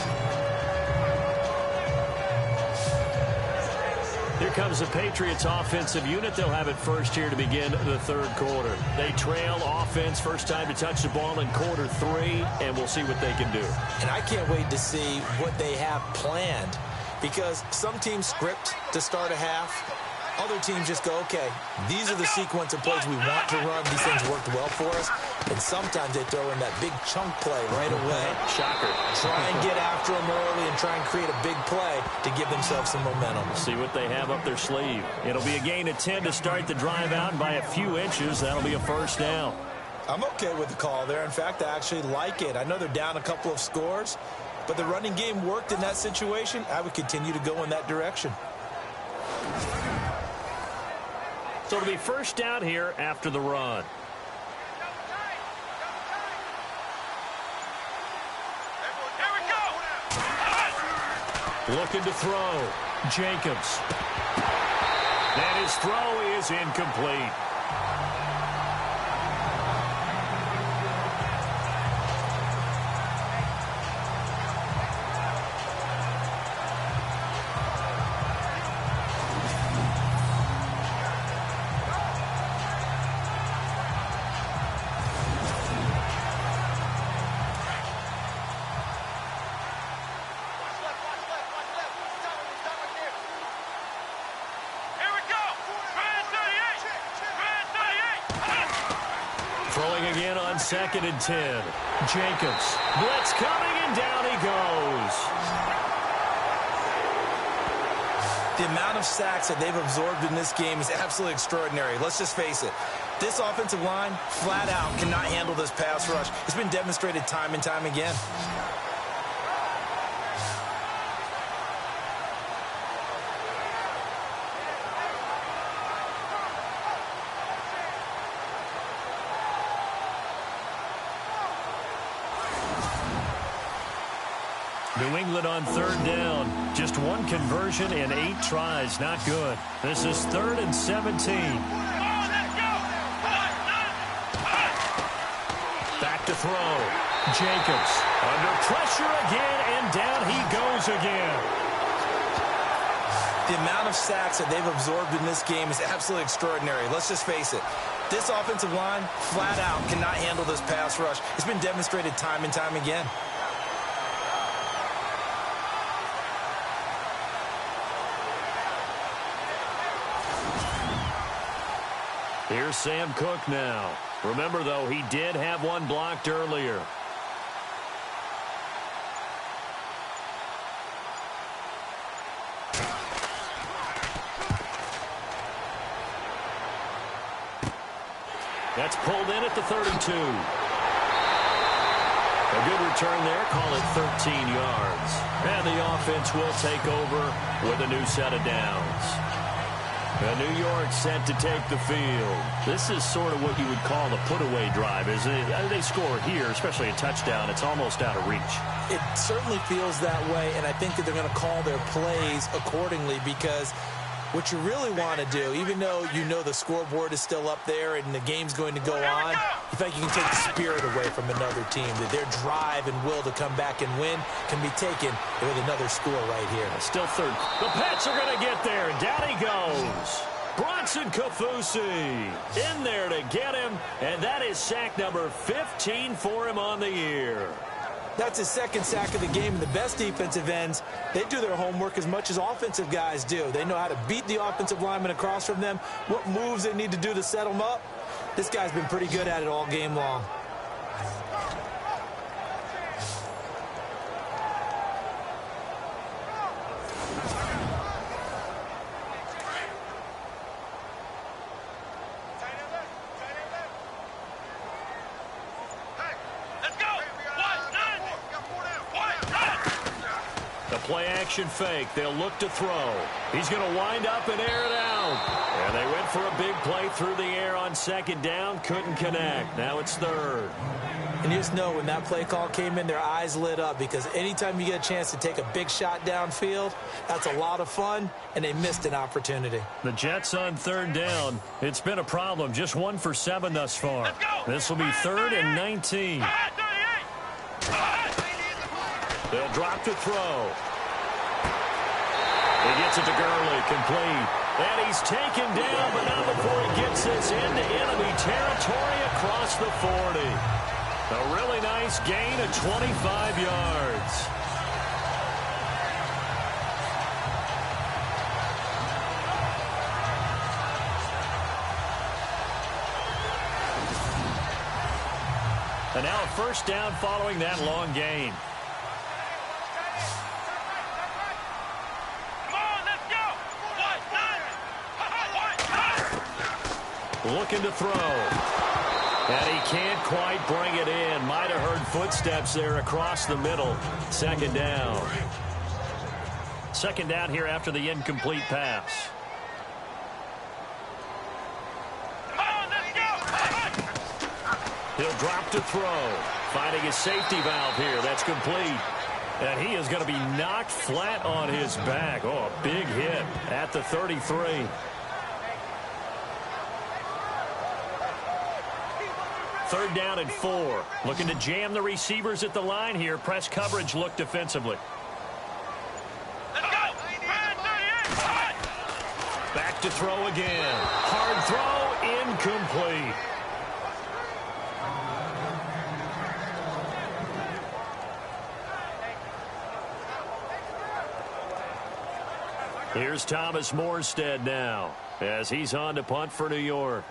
Here comes the Patriots offensive unit. They'll have it first here to begin the 3rd quarter. They trail offense, first time to touch the ball in quarter 3, and we'll see what they can do. And I can't wait to see what they have planned, because some teams script to start a half. Other teams just go, okay, these are the sequence of plays we want to run. These things worked well for us. And sometimes they throw in that big chunk play right away. Shocker. Try and get after them early and try and create a big play to give themselves some momentum. See what they have up their sleeve. It'll be a gain of 10 to start the drive out by a few inches. That'll be a first down. I'm okay with the call there. In fact, I actually like it. I know they're down a couple of scores, but the running game worked in that situation. I would continue to go in that direction. So it'll be first down here after the run. Looking to throw. Jacobs. And his throw is incomplete. Throwing again on 2nd and 10. Jacobs. Blitz coming, and down he goes. The amount of sacks that they've absorbed in this game is absolutely extraordinary. Let's just face it. This offensive line, flat out, cannot handle this pass rush. It's been demonstrated time and time again. New England on 3rd down. Just one conversion in 8 tries. Not good. This is 3rd and 17. Back to throw. Jacobs under pressure again, and down he goes again. The amount of sacks that they've absorbed in this game is absolutely extraordinary. Let's just face it. This offensive line, flat out, cannot handle this pass rush. It's been demonstrated time and time again. Here's Sam Cook now. Remember, though, he did have one blocked earlier. That's pulled in at the 32. A good return there, call it 13 yards. And the offense will take over with a new set of downs. New York set to take the field. This is sort of what you would call the put-away drive, isn't it? They score here, especially a touchdown. It's almost out of reach. It certainly feels that way, and I think that they're going to call their plays accordingly because what you really want to do, even though you know the scoreboard is still up there and the game's going to go on, you think you can take the spirit away from another team, that their drive and will to come back and win can be taken with another score right here. Still third. The Pats are going to get there, and down he goes. Bronson Kaufusi in there to get him, and that is sack number 15 for him on the year. That's his second sack of the game, and the best defensive ends, they do their homework as much as offensive guys do. They know how to beat the offensive lineman across from them, what moves they need to do to set them up. This guy's been pretty good at it all game long. Play-action fake. They'll look to throw. He's going to wind up and air it out. And they went for a big play through the air on second down. Couldn't connect. Now it's third. And you just know when that play call came in, their eyes lit up because anytime you get a chance to take a big shot downfield, that's a lot of fun, and they missed an opportunity. The Jets on third down. It's been a problem. Just 1 for 7 thus far. This will be 3rd and 19. They'll drop to throw. He gets it to Gurley, complete. And he's taken down, but not before he gets this into enemy territory across the 40. A really nice gain of 25 yards. And now a first down following that long gain. Looking to throw. And he can't quite bring it in. Might have heard footsteps there across the middle. Second down. Second down here after the incomplete pass. He'll drop to throw. Finding his safety valve here. That's complete. And he is going to be knocked flat on his back. Oh, a big hit at the 33. Third down and 4. Looking to jam the receivers at the line here. Press coverage look defensively. Back to throw again. Hard throw, incomplete. Here's Thomas Morstead now as he's on to punt for New York.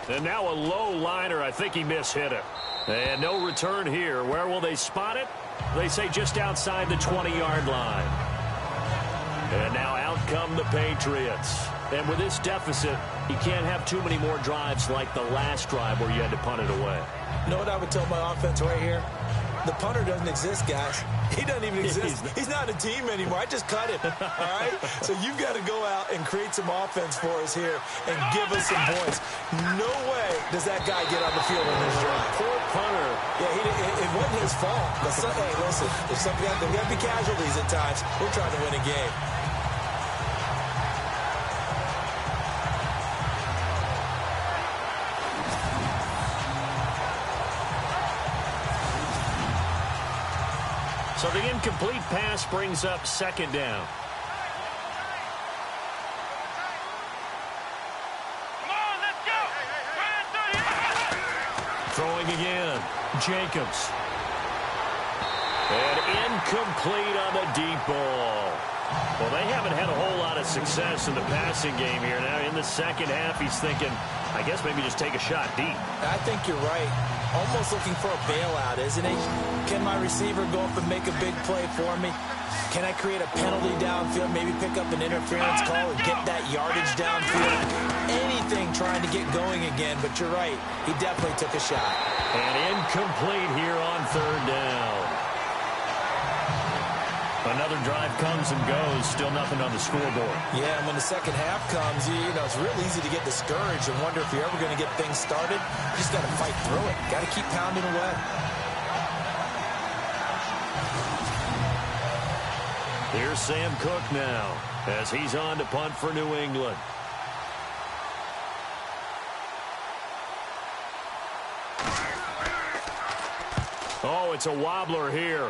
And now a low liner. I think he mishit it. And no return here. Where will they spot it? They say just outside the 20-yard line. And now out come the Patriots. And with this deficit, you can't have too many more drives like the last drive where you had to punt it away. You know what I would tell my offense right here? The punter doesn't exist, guys. He doesn't even exist. He's not a team anymore. I just cut him, all right? So you've got to go out and create some offense for us here and give us some points. No way does that guy get on the field on this drive. Poor punter. Yeah, it wasn't his fault. But hey, listen, there's got to be casualties at times. We're trying to win a game. So the incomplete pass brings up second down. Come on, let's go. Throwing again. Jacobs. And incomplete on the deep ball. Well, they haven't had a whole lot of success in the passing game here. Now in the second half, he's thinking, I guess maybe just take a shot deep. I think you're right. Almost looking for a bailout, isn't he? Can my receiver go up and make a big play for me? Can I create a penalty downfield, maybe pick up an interference call or get that yardage downfield? Anything trying to get going again, but you're right. He definitely took a shot. And incomplete here on third down. Another drive comes and goes. Still nothing on the scoreboard. Yeah, and when the second half comes, you know, it's real easy to get discouraged and wonder if you're ever going to get things started. You just got to fight through it. Got to keep pounding away. Here's Sam Cook now as he's on to punt for New England. Oh, it's a wobbler here.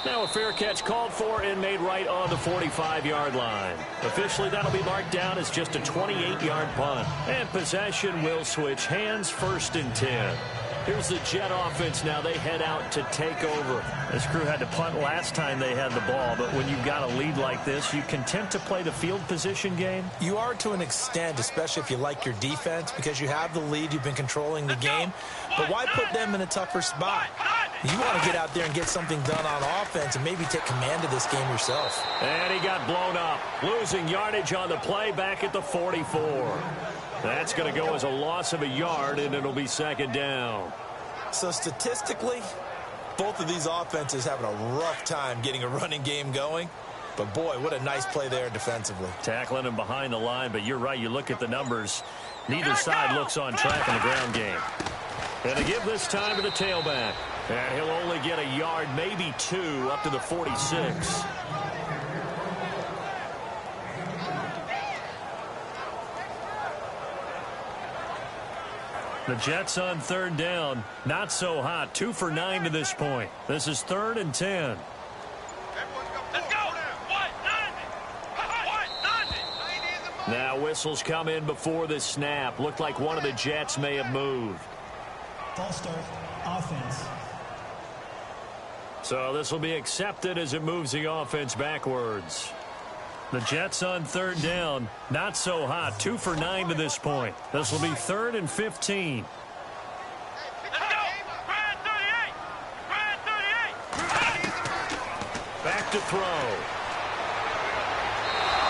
Now a fair catch called for and made right on the 45-yard line. Officially, that'll be marked down as just a 28-yard punt. And possession will switch hands, 1st and 10. Here's the Jet offense now. They head out to take over. This crew had to punt last time they had the ball, but when you've got a lead like this, you content to play the field position game? You are to an extent, especially if you like your defense, because you have the lead, you've been controlling the game. But why put them in a tougher spot? You want to get out there and get something done on offense and maybe take command of this game yourself. And he got blown up, losing yardage on the play back at the 44. That's going to go as a loss of a yard, and it'll be 2nd down. So statistically, both of these offenses having a rough time getting a running game going. But, boy, what a nice play there defensively. Tackling him behind the line, but you're right. You look at the numbers. Neither side looks on track in the ground game. And they give this time to the tailback. And he'll only get a yard, maybe 2, up to the 46. The Jets on 3rd down. Not so hot. 2 for 9 to this point. This is 3rd and 10. Let's go. Now whistles come in before the snap. Looked like one of the Jets may have moved. False start, offense. So this will be accepted as it moves the offense backwards. The Jets on 3rd down. Not so hot. 2 for 9 to this point. This will be 3rd and 15. Let's go. Brad 38. Brad 38. Back to throw.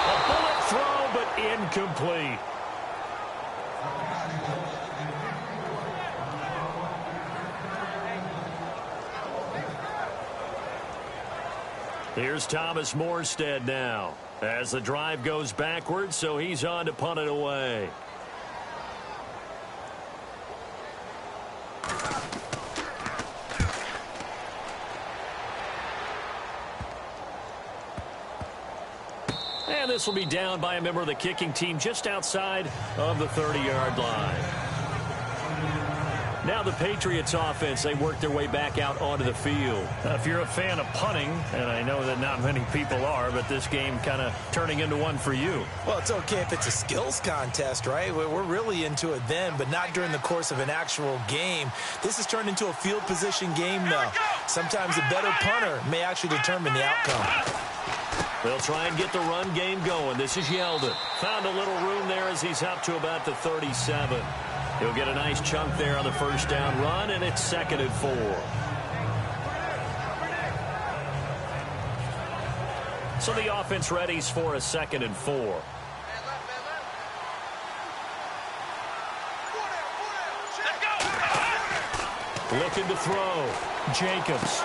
A bullet throw, but incomplete. Here's Thomas Morstead now as the drive goes backwards, so he's on to punt it away. And this will be down by a member of the kicking team just outside of the 30-yard line. Now the Patriots offense, they work their way back out onto the field. If you're a fan of punting, and I know that not many people are, but this game kind of turning into one for you. Well, it's okay if it's a skills contest, right? We're really into it then, but not during the course of an actual game. This has turned into a field position game, though. Sometimes a better punter may actually determine the outcome. They'll try and get the run game going. This is Yeldon. Found a little room there as he's up to about the 37. He'll get a nice chunk there on the 1st down run, and it's 2nd and 4. So the offense readies for a 2nd and 4. Looking to throw. Jacobs.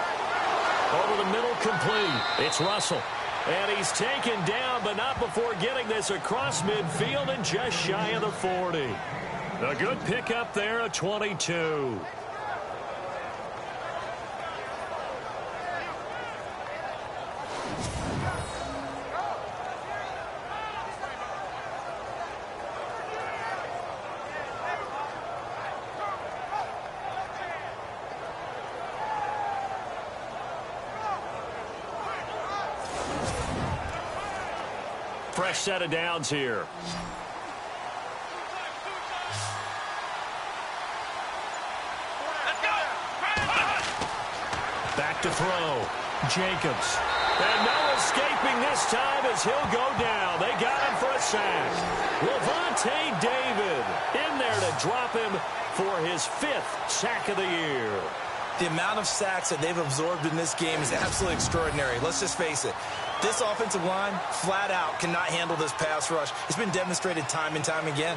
Over the middle, complete. It's Russell. And he's taken down, but not before getting this across midfield and just shy of the 40. A good pickup there, a 22. Fresh set of downs here. Back to throw. Jacobs. And no escaping this time as he'll go down. They got him for a sack. Levante David in there to drop him for his 5th sack of the year. The amount of sacks that they've absorbed in this game is absolutely extraordinary. Let's just face it. This offensive line, flat out, cannot handle this pass rush. It's been demonstrated time and time again.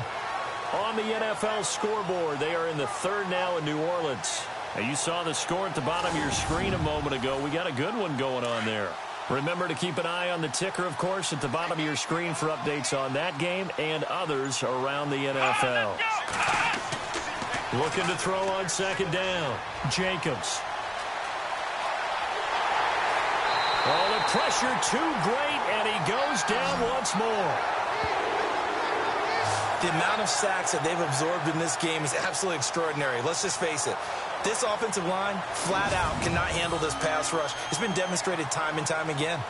On the NFL scoreboard, they are in the third now in New Orleans. And you saw the score at the bottom of your screen a moment ago. We got a good one going on there. Remember to keep an eye on the ticker, of course, at the bottom of your screen for updates on that game and others around the NFL. Looking to throw on second down. Jacobs. Oh, the pressure too great, and he goes down once more. The amount of sacks that they've absorbed in this game is absolutely extraordinary. Let's just face it. This offensive line, flat out, cannot handle this pass rush. It's been demonstrated time and time again.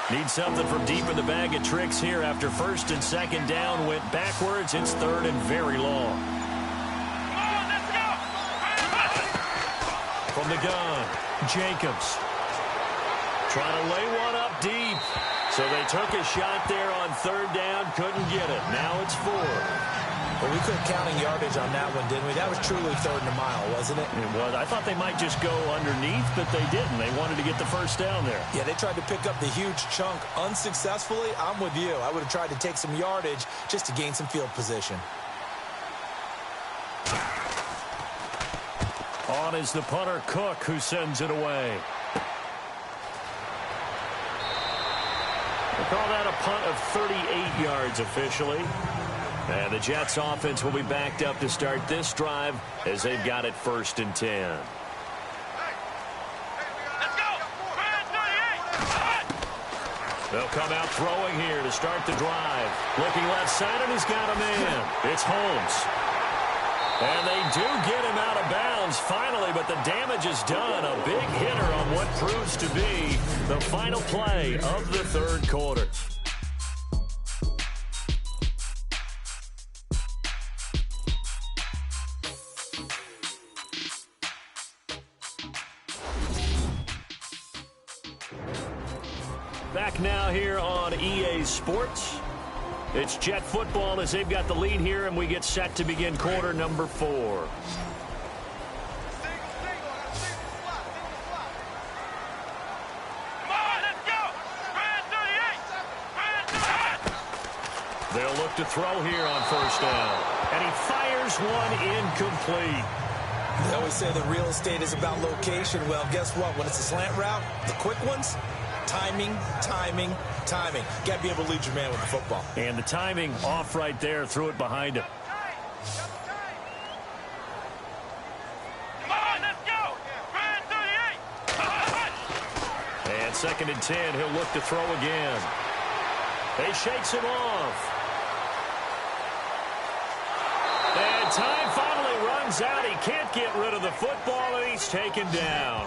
Need something from deep in the bag of tricks here after first and second down went backwards. It's third and very long. From the gun, Jacobs. Trying to lay one up deep. So they took a shot there on third down, couldn't get it. Now it's fourth. Well, we couldn't counting yardage on that one, didn't we? That was truly third and a mile, wasn't it? It was. I thought they might just go underneath, but they didn't. They wanted to get the first down there. Yeah, they tried to pick up the huge chunk unsuccessfully. I'm with you. I would have tried to take some yardage just to gain some field position. On is the punter, Cook, who sends it away. They call that a punt of 38 yards officially. And the Jets offense will be backed up to start this drive as they've got it first and 10. They'll come out throwing here to start the drive. Looking left side, and he's got a man. It's Holmes. And they do get him out of bounds finally, but the damage is done. A big hitter on what proves to be the final play of the third quarter. Back now here on EA Sports. It's Jet football as they've got the lead here, and we get set to begin quarter number 4. They'll look to throw here on first down. And he fires one incomplete. They always say the real estate is about location. Well, guess what? When it's a slant route, the quick ones, timing, timing, timing. Got to be able to lead your man with the football. And the timing off right there. Threw it behind him. And second and 10. He'll look to throw again. He shakes him off. And time finally runs out. He can't get rid of the football, and he's taken down.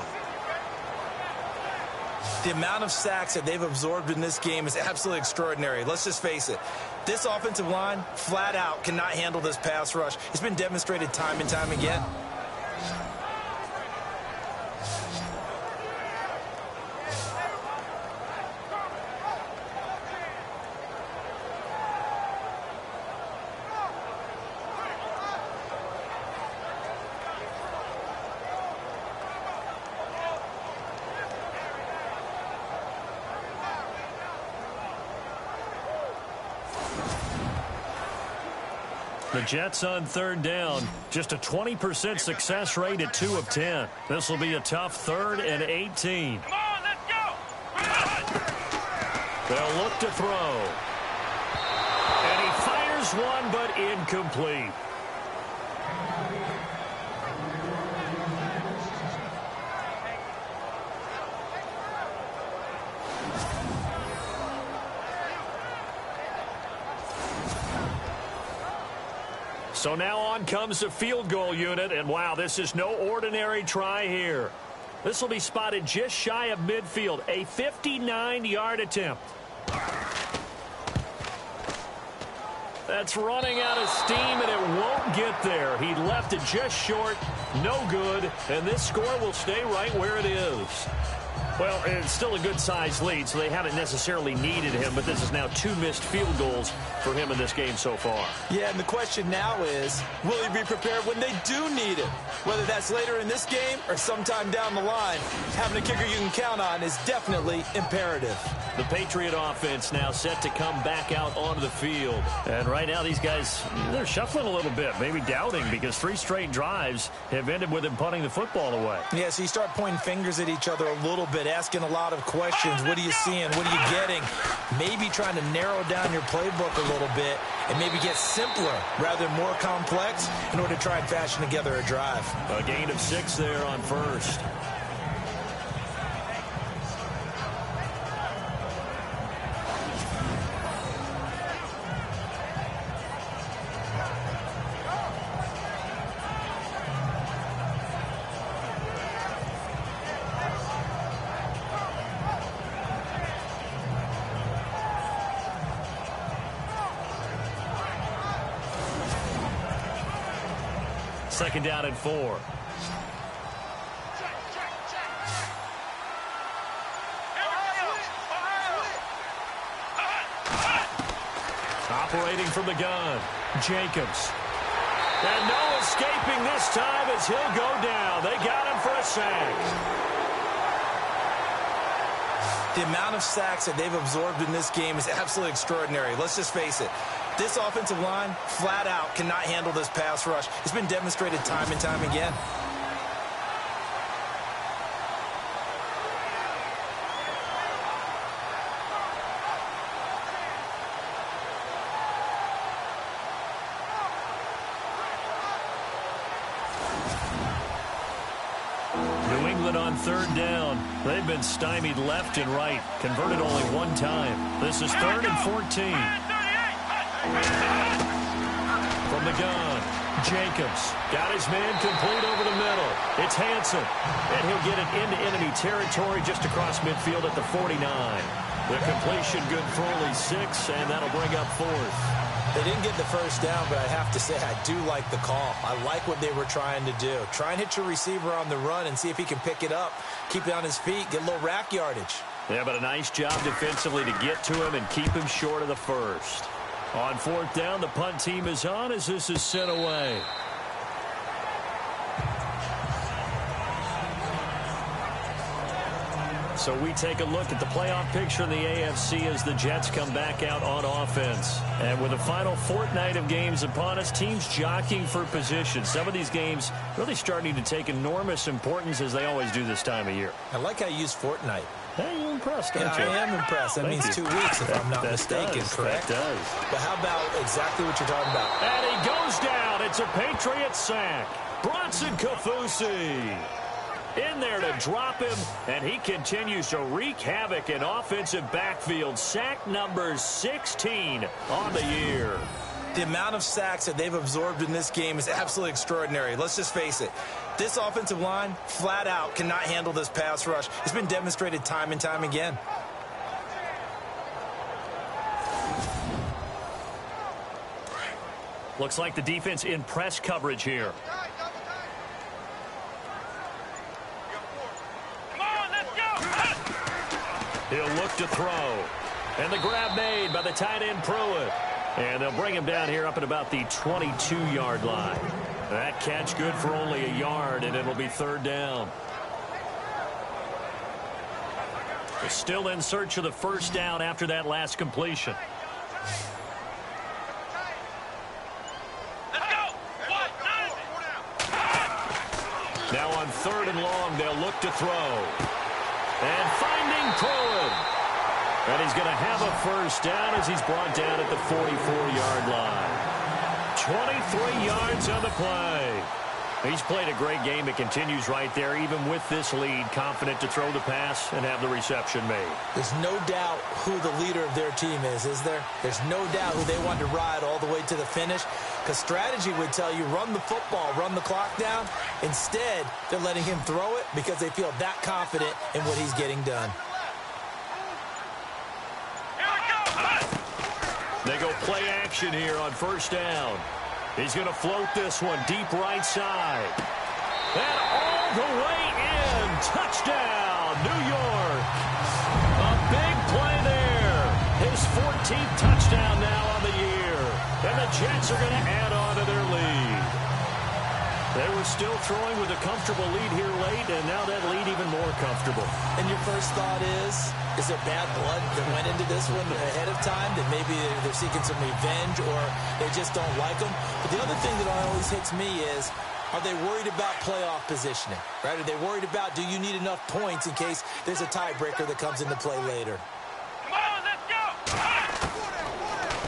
The amount of sacks that they've absorbed in this game is absolutely extraordinary. Let's just face it. This offensive line, flat out, cannot handle this pass rush. It's been demonstrated time and time again. The Jets on third down, just a 20% success rate at 2 of 10. This will be a tough third and 18. Come on, let's go! They'll look to throw. And he fires one, but incomplete. So now on comes the field goal unit, and wow, this is no ordinary try here. This will be spotted just shy of midfield, a 59-yard attempt. That's running out of steam, and it won't get there. He left it just short, no good, and this score will stay right where it is. Well, it's still a good-sized lead, so they haven't necessarily needed him, but this is now 2 missed field goals for him in this game so far. Yeah, and the question now is, will he be prepared when they do need him? Whether that's later in this game or sometime down the line, having a kicker you can count on is definitely imperative. The Patriot offense now set to come back out onto the field. And right now these guys, they're shuffling a little bit, maybe doubting, because 3 straight drives have ended with him punting the football away. Yeah, so you start pointing fingers at each other a little bit, asking a lot of questions. What are you seeing? What are you getting? Maybe trying to narrow down your playbook a little bit and maybe get simpler rather than more complex in order to try and fashion together a drive. A gain of 6 there on first. Second down and 4. Operating from the gun, Jacobs. And no escaping this time as he'll go down. They got him for a sack. The amount of sacks that they've absorbed in this game is absolutely extraordinary. Let's just face it. This offensive line, flat out, cannot handle this pass rush. It's been demonstrated time and time again. New England on 3rd down. They've been stymied left and right. Converted only 1 time. This is 3rd and 14. From the gun, Jacobs got his man complete over the middle. It's Hanson, and he'll get it into enemy territory just across midfield at the 49. The completion good for only 6, and that'll bring up 4th. They didn't get the first down, but I have to say I do like the call. I like what they were trying to do. Try and hit your receiver on the run and see if he can pick it up. Keep it on his feet, get a little rack yardage. Yeah, but a nice job defensively to get to him and keep him short of the first. On 4th down, the punt team is on as this is sent away. So we take a look at the playoff picture in the AFC as the Jets come back out on offense. And with the final fortnight of games upon us, teams jockeying for position. Some of these games really starting to take enormous importance as they always do this time of year. I like how you use fortnight. Hey, you're impressed, don't you? I am impressed. That means 2 weeks, if I'm not mistaken, correct? That does. But how about exactly what you're talking about? And he goes down. It's a Patriots sack. Bronson Kaufusi in there to drop him, and he continues to wreak havoc in offensive backfield. Sack number 16 on the year. The amount of sacks that they've absorbed in this game is absolutely extraordinary. Let's just face it. This offensive line, flat out, cannot handle this pass rush. It's been demonstrated time and time again. Looks like the defense in press coverage here. He'll look to throw. And the grab made by the tight end Pruitt. And they'll bring him down here up at about the 22-yard line. That catch good for only a yard, and it'll be 3rd down. They're still in search of the first down after that last completion. Now on 3rd and long, they'll look to throw. And finding Pruitt. And he's going to have a first down as he's brought down at the 44-yard line. 23 yards on the play. He's played a great game. It continues right there, even with this lead, confident to throw the pass and have the reception made. There's no doubt who the leader of their team is there? There's no doubt who they want to ride all the way to the finish, because strategy would tell you run the football, run the clock down. Instead, they're letting him throw it because they feel that confident in what he's getting done. They go play action here on first down. He's going to float this one deep right side. And all the way in. Touchdown, New York. A big play there. His 14th touchdown now on the year. And the Jets are going to add on to their lead. They were still throwing with a comfortable lead here late, and now that lead even more comfortable. And your first thought is there bad blood that went into this one ahead of time, that maybe they're seeking some revenge or they just don't like them? But the other thing that always hits me is, are they worried about playoff positioning? Right? Are they worried about, do you need enough points in case there's a tiebreaker that comes into play later? Come on, let's go!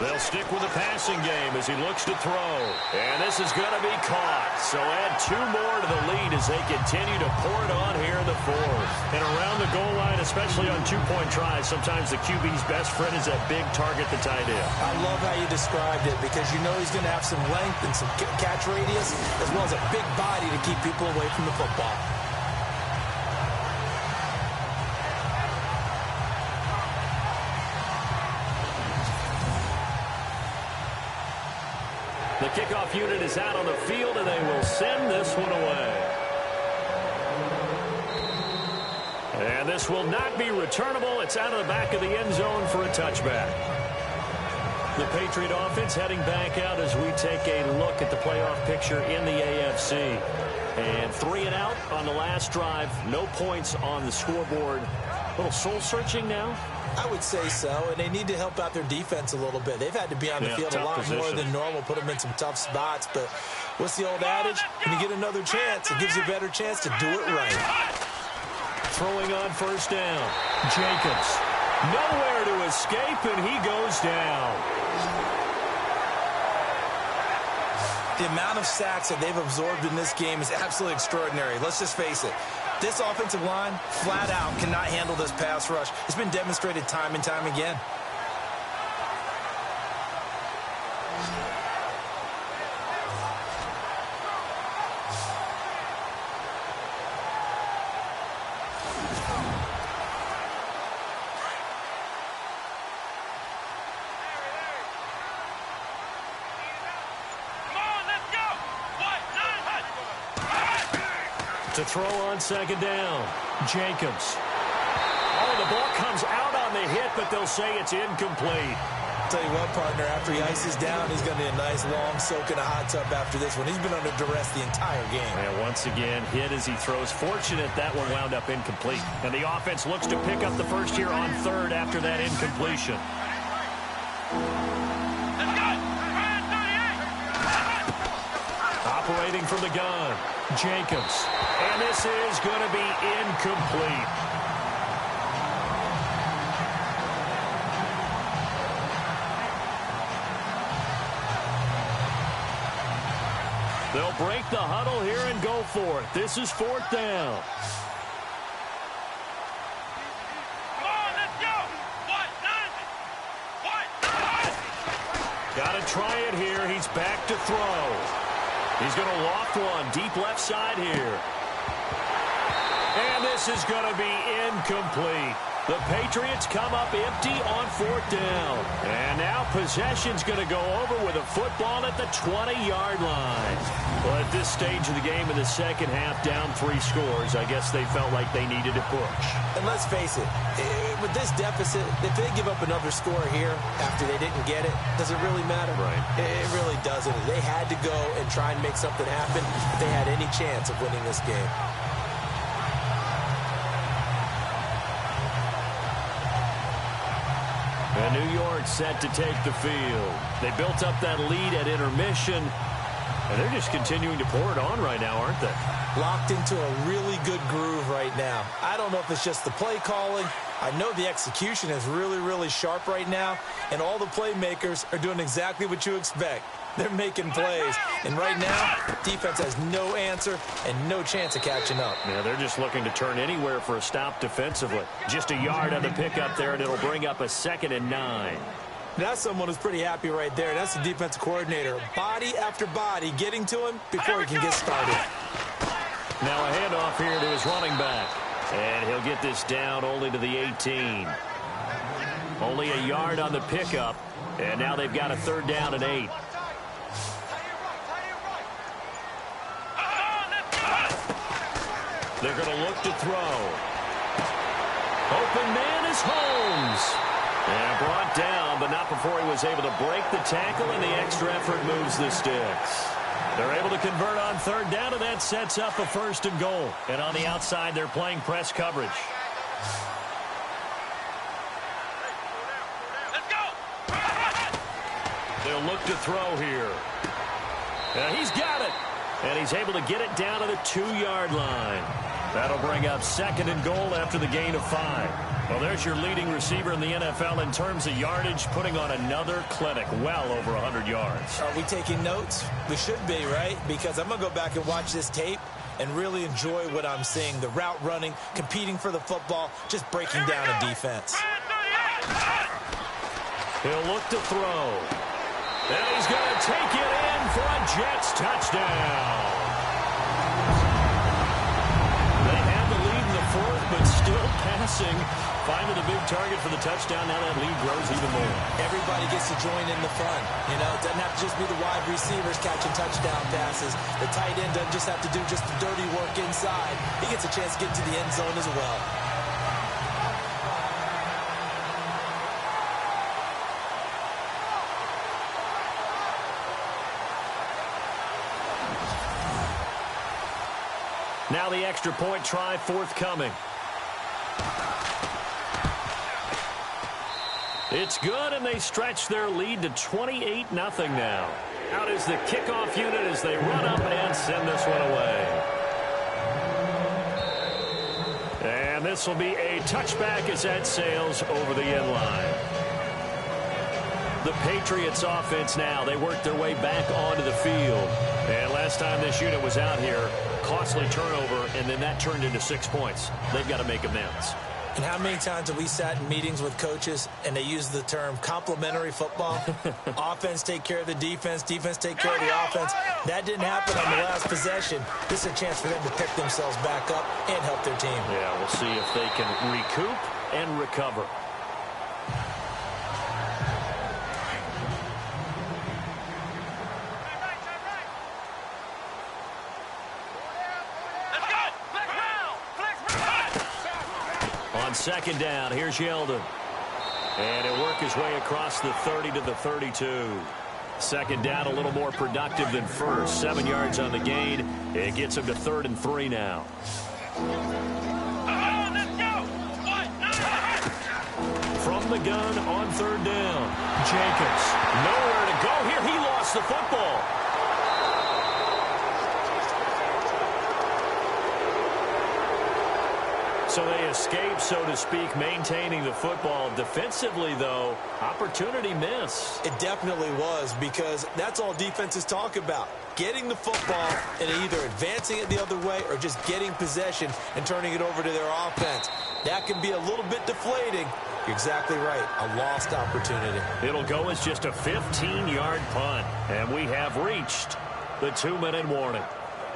They'll stick with the passing game as he looks to throw. And this is going to be caught. So add 2 more to the lead as they continue to pour it on here in the 4th. And around the goal line, especially on 2-point tries, sometimes the QB's best friend is that big target, the tight end. I love how you described it because you know he's going to have some length and some catch radius as well as a big body to keep people away from the football. The kickoff unit is out on the field, and they will send this one away. And this will not be returnable. It's out of the back of the end zone for a touchback. The Patriot offense heading back out as we take a look at the playoff picture in the AFC. And 3 and out on the last drive. No points on the scoreboard. A little soul-searching now. I would say so, and they need to help out their defense a little bit. They've had to be on the field a lot more than normal, put them in some tough spots. But what's the old adage? When you get another chance, it gives you a better chance to do it right. Throwing on first down. Jacobs. Nowhere to escape, and he goes down. The amount of sacks that they've absorbed in this game is absolutely extraordinary. Let's just face it. This offensive line, flat out, cannot handle this pass rush. It's been demonstrated time and time again. To throw on second down. Jacobs. Oh, the ball comes out on the hit, but they'll say it's incomplete. Tell you what, partner, after he ices down, he's going to need a nice long soak in a hot tub after this one. He's been under duress the entire game. And once again, hit as he throws. Fortunate that one wound up incomplete. And the offense looks to pick up the first here on 3rd after that incompletion. Operating from the gun. Jacobs. And this is going to be incomplete. They'll break the huddle here and go for it. This is 4th down. Come on, let's go! Got to try it here. He's back to throw. He's going to loft one deep left side here. And this is going to be incomplete. The Patriots come up empty on 4th down. And now possession's going to go over with a football at the 20-yard line. Well, at this stage of the game in the second half, down 3 scores, I guess they felt like they needed to push. And let's face it, with this deficit, if they give up another score here after they didn't get it, does it really matter? Right. It really doesn't. They had to go and try and make something happen if they had any chance of winning this game. And New York set to take the field. They built up that lead at intermission, and they're just continuing to pour it on right now, aren't they? Locked into a really good groove right now. I don't know if it's just the play calling. I know the execution is really, really sharp right now, and all the playmakers are doing exactly what you expect. They're making plays, and right now, defense has no answer and no chance of catching up. Yeah, they're just looking to turn anywhere for a stop defensively. Just a yard on the pickup there, and it'll bring up a 2nd and 9. That's someone who's pretty happy right there. That's the defensive coordinator. Body after body getting to him before he can get started. Now a handoff here to his running back. And he'll get this down only to the 18. Only a yard on the pickup, and now they've got a 3rd down and 8. They're going to look to throw. Open man is Holmes. And brought down, but not before he was able to break the tackle, and the extra effort moves the sticks. They're able to convert on 3rd down, and that sets up a 1st and goal. And on the outside, they're playing press coverage. Let's go. They'll look to throw here. He's got it. And he's able to get it down to the 2-yard line. That'll bring up 2nd and goal after the gain of 5. Well, there's your leading receiver in the NFL in terms of yardage, putting on another clinic, well over 100 yards. Are we taking notes? We should be, right? Because I'm going to go back and watch this tape and really enjoy what I'm seeing. The route running, competing for the football, just breaking down a defense. He'll look to throw. And he's going to take it in for a Jets touchdown. They had the lead in the 4th, but still passing. Finding a big target for the touchdown. Now that lead grows even more. Everybody gets to join in the fun. You know, it doesn't have to just be the wide receivers catching touchdown passes. The tight end doesn't just have to do just the dirty work inside. He gets a chance to get to the end zone as well. Now the extra point try forthcoming. It's good, and they stretch their lead to 28-0 now. Out is the kickoff unit as they run up and send this one away. And this will be a touchback as that sails over the end line. The Patriots offense now, they work their way back onto the field. And last time this unit was out here, costly turnover, and then that turned into 6 points. They've got to make amends. And how many times have we sat in meetings with coaches and they use the term complementary football? Offense take care of the defense, defense take care of the offense. That didn't happen on the last possession. This is a chance for them to pick themselves back up and help their team. Yeah, we'll see if they can recoup and recover. On 2nd down, here's Yeldon. And he'll work his way across the 30 to the 32. 2nd down, a little more productive than 1st. 7 yards on the gain. It gets him to 3rd and 3 now. From the gun on 3rd down. Jacobs, nowhere to go here. He lost the football. So they escape, so to speak, maintaining the football. Defensively, though, opportunity miss. It definitely was, because that's all defenses talk about. Getting the football and either advancing it the other way or just getting possession and turning it over to their offense. That can be a little bit deflating. You're exactly right. A lost opportunity. It'll go as just a 15-yard punt. And we have reached the 2-minute warning.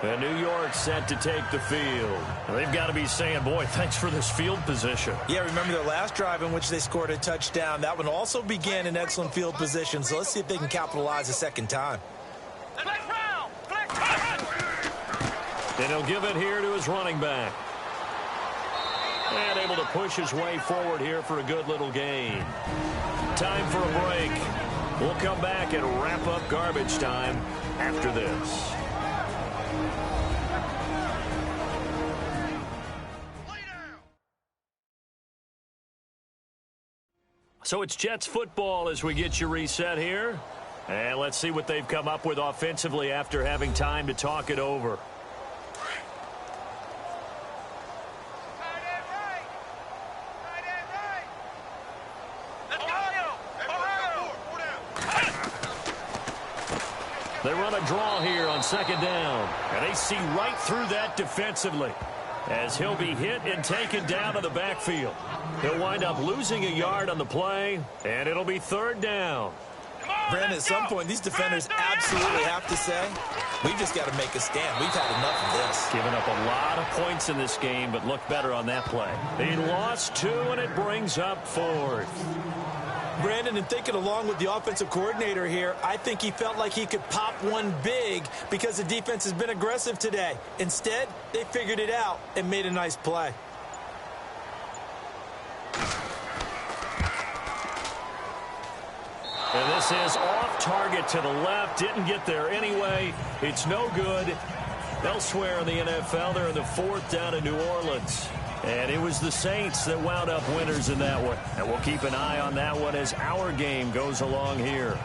And New York set to take the field. They've got to be saying, boy, thanks for this field position. Yeah, remember their last drive in which they scored a touchdown. That one also began in excellent field position. So let's see if they can capitalize a second time. And he'll give it here to his running back. And able to push his way forward here for a good little gain. Time for a break. We'll come back and wrap up garbage time after this. So it's Jets football as we get you reset here. And let's see what they've come up with offensively after having time to talk it over. They run a draw here on 2nd down. And they see right through that defensively, as he'll be hit and taken down to the backfield. He'll wind up losing a yard on the play, and it'll be 3rd down. Brandon, at some point, these defenders absolutely have to say, we've just got to make a stand. We've had enough of this. Giving up a lot of points in this game, but looked better on that play. He lost 2, and it brings up 4th. Brandon, and thinking along with the offensive coordinator here, I think he felt like he could pop one big because the defense has been aggressive today. Instead, they figured it out and made a nice play. And this is off target to the left. Didn't get there anyway. It's no good. Elsewhere in the NFL, they're in the 4th down in New Orleans. And it was the Saints that wound up winners in that one. And we'll keep an eye on that one as our game goes along here.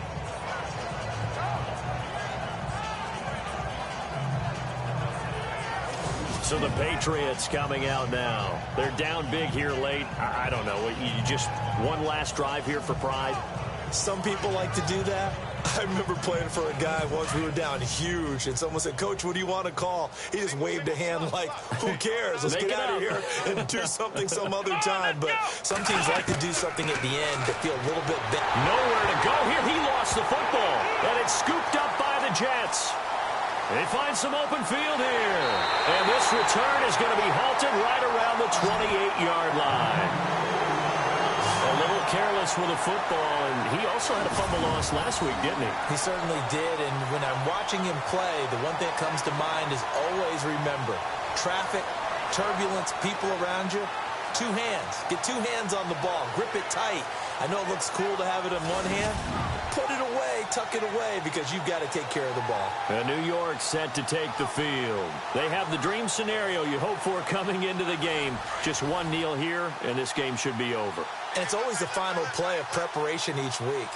So the Patriots coming out now. They're down big here late. I don't know. You just one last drive here for pride? Some people like to do that. I remember playing for a guy once. We were down huge, and someone said, "Coach, what do you want to call?" He just waved a hand like, "Who cares? Let's get out of here and do something some other time." But some teams like to do something at the end to feel a little bit better. Nowhere to go here. He lost the football, and it's scooped up by the Jets. They find some open field here, and this return is going to be halted right around the 28-yard line. A little careless with the football, and he also had a fumble loss last week, didn't he? He certainly did, and when I'm watching him play, the one thing that comes to mind is always remember, traffic, turbulence, people around you, 2 hands. Get 2 hands on the ball. Grip it tight. I know it looks cool to have it in one hand. Put it away, tuck it away, because you've got to take care of the ball. And New York set to take the field. They have the dream scenario you hope for coming into the game. Just one kneel here, and this game should be over. And it's always the final play of preparation each week.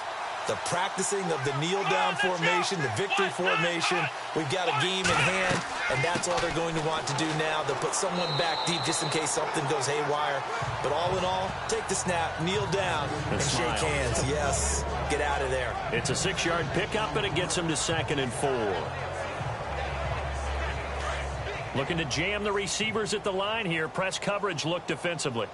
The practicing of the kneel-down formation, the victory formation. We've got a game in hand, and that's all they're going to want to do now. They'll put someone back deep just in case something goes haywire. But all in all, take the snap, kneel down, and shake hands. Yes, get out of there. It's a 6-yard pickup, and it gets them to 2nd and 4. Looking to jam the receivers at the line here. Press coverage look defensively.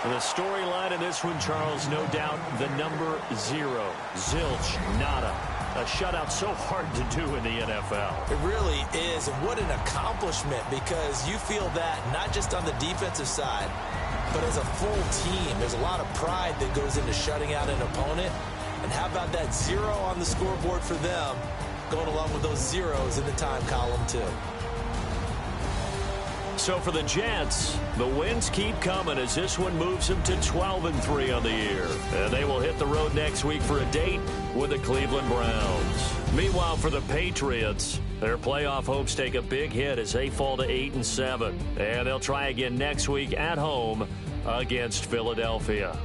The storyline in this one, Charles, no doubt the number 0. Zilch, nada. A shutout so hard to do in the NFL. It really is, and what an accomplishment, because you feel that not just on the defensive side, but as a full team. There's a lot of pride that goes into shutting out an opponent. And how about that 0 on the scoreboard for them, going along with those zeros in the time column, too. So for the Jets, the wins keep coming as this one moves them to 12-3 on the year. And they will hit the road next week for a date with the Cleveland Browns. Meanwhile, for the Patriots, their playoff hopes take a big hit as they fall to 8-7. And they'll try again next week at home against Philadelphia.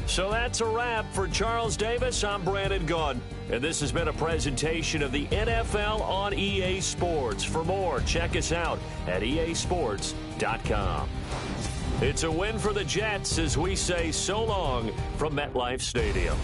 So that's a wrap. For Charles Davis, I'm Brandon Gaudin. And this has been a presentation of the NFL on EA Sports. For more, check us out at easports.com. It's a win for the Jets as we say so long from MetLife Stadium.